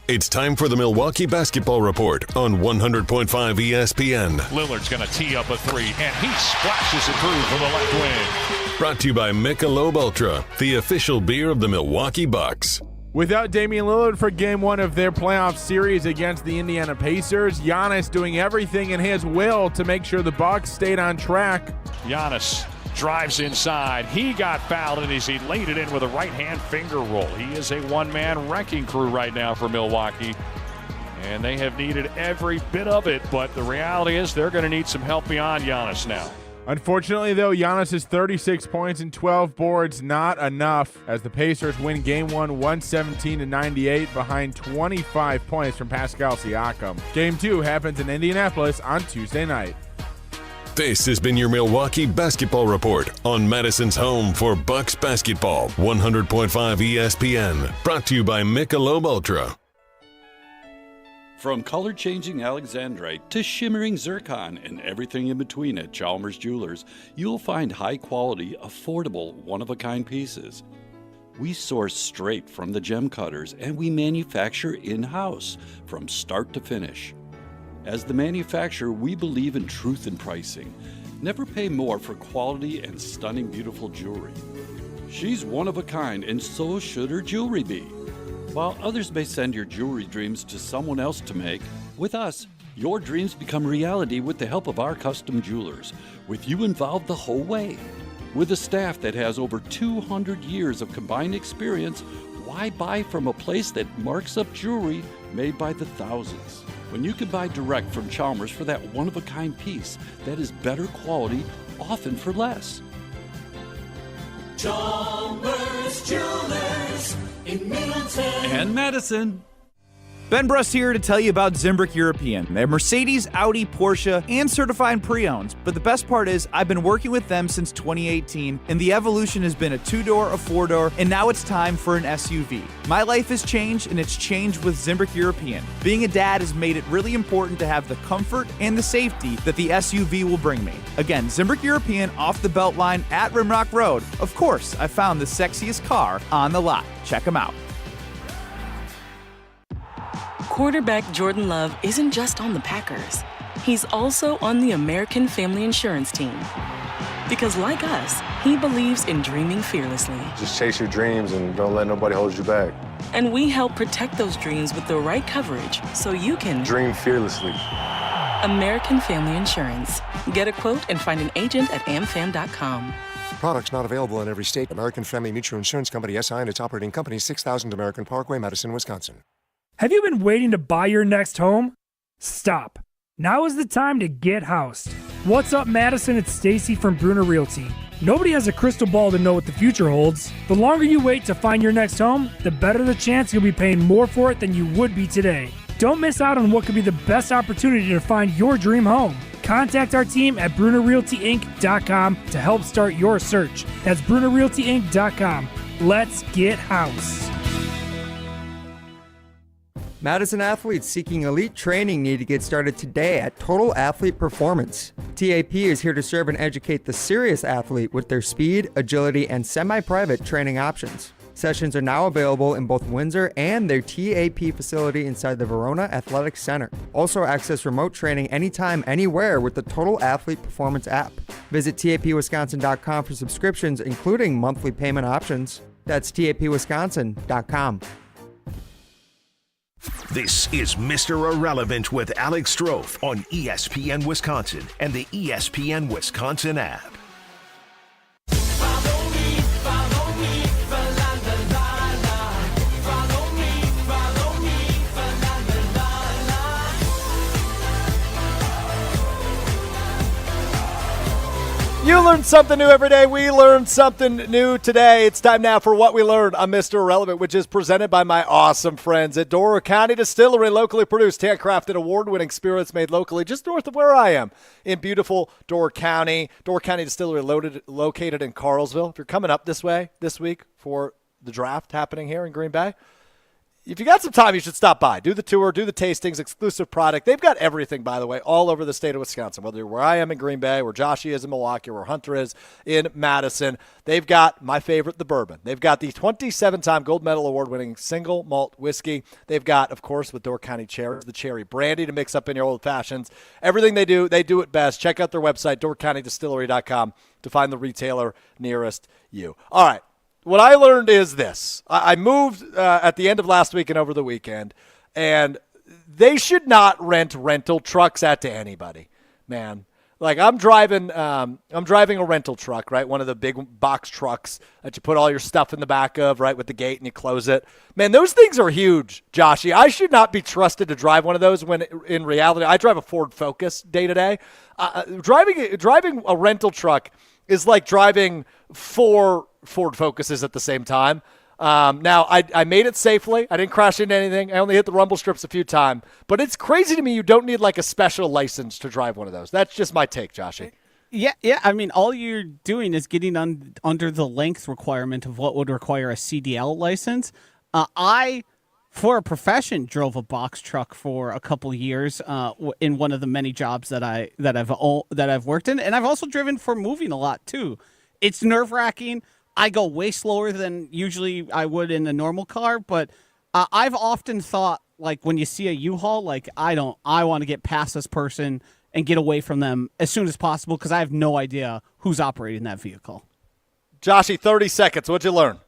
It's time for the Milwaukee Basketball Report on 100.5 ESPN. Lillard's going to tee up a three, and he splashes it through from the left wing. Brought to you by Michelob Ultra, the official beer of the Milwaukee Bucks. Without Damian Lillard for Game 1 of their playoff series against the Indiana Pacers, Giannis doing everything in his will to make sure the Bucks stayed on track. Giannis drives inside. He got fouled, and he laid it in with a right-hand finger roll. He is a one-man wrecking crew right now for Milwaukee, and they have needed every bit of it, but the reality is they're going to need some help beyond Giannis now. Unfortunately, though, Giannis' 36 points and 12 boards not enough as the Pacers win Game 1 117-98 behind 25 points from Pascal Siakam. Game 2 happens in Indianapolis on Tuesday night. This has been your Milwaukee Basketball Report on Madison's home for Bucks basketball, 100.5 ESPN. Brought to you by Michelob Ultra. From color-changing Alexandrite to shimmering zircon and everything in between at Chalmers Jewelers, you'll find high-quality, affordable, one-of-a-kind pieces. We source straight from the gem cutters, and we manufacture in-house from start to finish. As the manufacturer, we believe in truth in pricing. Never pay more for quality and stunning, beautiful jewelry. She's one of a kind, and so should her jewelry be. While others may send your jewelry dreams to someone else to make, with us, your dreams become reality with the help of our custom jewelers, with you involved the whole way. With a staff that has over 200 years of combined experience, why buy from a place that marks up jewelry made by the thousands? When you can buy direct from Chalmers for that one-of-a-kind piece that is better quality, often for less. Chalmers Jewelers in Middleton and Madison. Ben Brust here to tell you about Zimbrick European. They're Mercedes, Audi, Porsche, and certified pre-owns. But the best part is I've been working with them since 2018, and the evolution has been a 2-door, a 4-door, and now it's time for an SUV. My life has changed, and it's changed with Zimbrick European. Being a dad has made it really important to have the comfort and the safety that the SUV will bring me. Again, Zimbrick European off the Beltline at Rimrock Road. Of course, I found the sexiest car on the lot. Check them out. Quarterback Jordan Love isn't just on the Packers. He's also on the American Family Insurance team. Because like us, he believes in dreaming fearlessly. Just chase your dreams and don't let nobody hold you back. And we help protect those dreams with the right coverage so you can dream fearlessly. American Family Insurance. Get a quote and find an agent at amfam.com. Products not available in every state. American Family Mutual Insurance Company, SI, and its operating company, 6000 American Parkway, Madison, Wisconsin. Have you been waiting to buy your next home? Stop. Now is the time to get housed. What's up, Madison? It's Stacy from Bruner Realty. Nobody has a crystal ball to know what the future holds. The longer you wait to find your next home, the better the chance you'll be paying more for it than you would be today. Don't miss out on what could be the best opportunity to find your dream home. Contact our team at BrunerRealtyInc.com to help start your search. That's BrunerRealtyInc.com. Let's get housed. Madison athletes seeking elite training need to get started today at Total Athlete Performance. TAP is here to serve and educate the serious athlete with their speed, agility, and semi-private training options. Sessions are now available in both Windsor and their TAP facility inside the Verona Athletic Center. Also access remote training anytime, anywhere with the Total Athlete Performance app. Visit tapwisconsin.com for subscriptions, including monthly payment options. That's tapwisconsin.com. This is Mr. Irrelevant with Alex Strouf on ESPN Wisconsin and the ESPN Wisconsin app. You learn something new every day. We learn something new today. It's time now for What We Learned on Mr. Irrelevant, which is presented by my awesome friends at Door County Distillery, locally produced, handcrafted, award-winning spirits made locally just north of where I am in beautiful Door County. Door County Distillery located in Carlsville. If you're coming up this way this week for the draft happening here in Green Bay, if you got some time, you should stop by. Do the tour, do the tastings, exclusive product. They've got everything, by the way, all over the state of Wisconsin, whether you're where I am in Green Bay, where Joshy is in Milwaukee, where Hunter is in Madison. They've got my favorite, the bourbon. They've got the 27-time gold medal award-winning single malt whiskey. They've got, of course, with Door County Cherry, the cherry brandy to mix up in your old fashions. Everything they do it best. Check out their website, doorcountydistillery.com, to find the retailer nearest you. All right. What I learned is this. I moved at the end of last week and over the weekend, and they should not rent rental trucks out to anybody, man. Like I'm driving a rental truck, right? One of the big box trucks that you put all your stuff in the back of, right, with the gate and you close it. Man, those things are huge, Joshy. I should not be trusted to drive one of those when in reality I drive a Ford Focus day to day. Driving a rental truck is like driving 4 Ford Focuses at the same time. Now, I made it safely. I didn't crash into anything. I only hit the rumble strips a few times. But it's crazy to me you don't need like a special license to drive one of those. That's just my take, Joshy. Yeah. I mean, all you're doing is getting under the length requirement of what would require a CDL license. I, for a profession, drove a box truck for a couple years in one of the many jobs that I've worked in, and I've also driven for moving a lot too. It's nerve-wracking. I go way slower than usually I would in a normal car, but I've often thought, like, when you see a U-Haul, like, I want to get past this person and get away from them as soon as possible because I have no idea who's operating that vehicle. Joshy, 30 seconds. What'd you learn?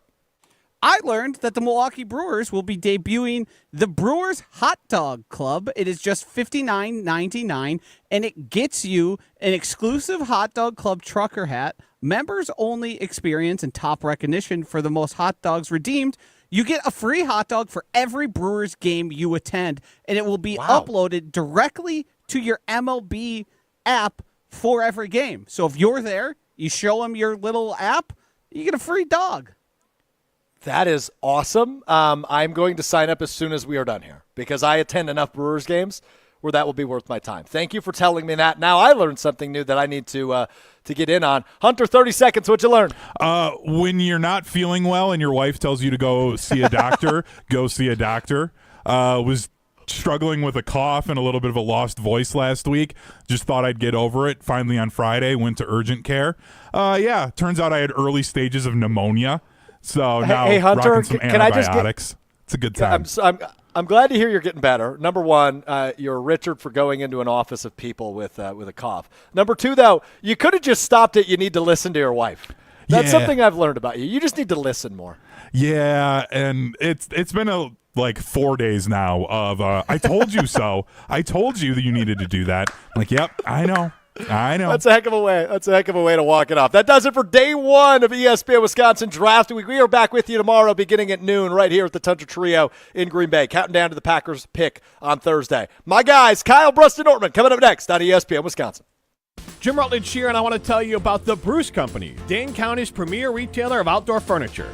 I learned that the Milwaukee Brewers will be debuting the Brewers Hot Dog Club. It is just $59.99, and it gets you an exclusive Hot Dog Club trucker hat, members-only experience, and top recognition for the most hot dogs redeemed. You get a free hot dog for every Brewers game you attend, and it will be uploaded directly to your MLB app for every game. So if you're there, you show them your little app, you get a free dog. That is awesome. I'm going to sign up as soon as we are done here because I attend enough Brewers games where that will be worth my time. Thank you for telling me that. Now I learned something new that I need to get in on. Hunter, 30 seconds. What'd you learn? When you're not feeling well and your wife tells you to go see a doctor, go see a doctor. Was struggling with a cough and a little bit of a lost voice last week. Just thought I'd get over it. Finally on Friday, went to urgent care. Turns out I had early stages of pneumonia. So now hey Hunter, rocking some can antibiotics. It's a good time. I'm glad to hear you're getting better. Number one, you're Richard for going into an office of people with a cough. Number two, though, you could have just stopped it. You need to listen to your wife. That's something I've learned about you. You just need to listen more. Yeah, and it's been like 4 days now of I told you so. I told you that you needed to do that. I'm like, yep, I know. That's a heck of a way. That's a heck of a way to walk it off. That does it for day one of ESPN Wisconsin Draft Week. We are back with you tomorrow beginning at noon right here at the Tundra Trio in Green Bay, counting down to the Packers pick on Thursday. My guys, Kyle Bruston-Nortman coming up next on ESPN Wisconsin. Jim Rutledge here, and I want to tell you about the Bruce Company, Dane County's premier retailer of outdoor furniture.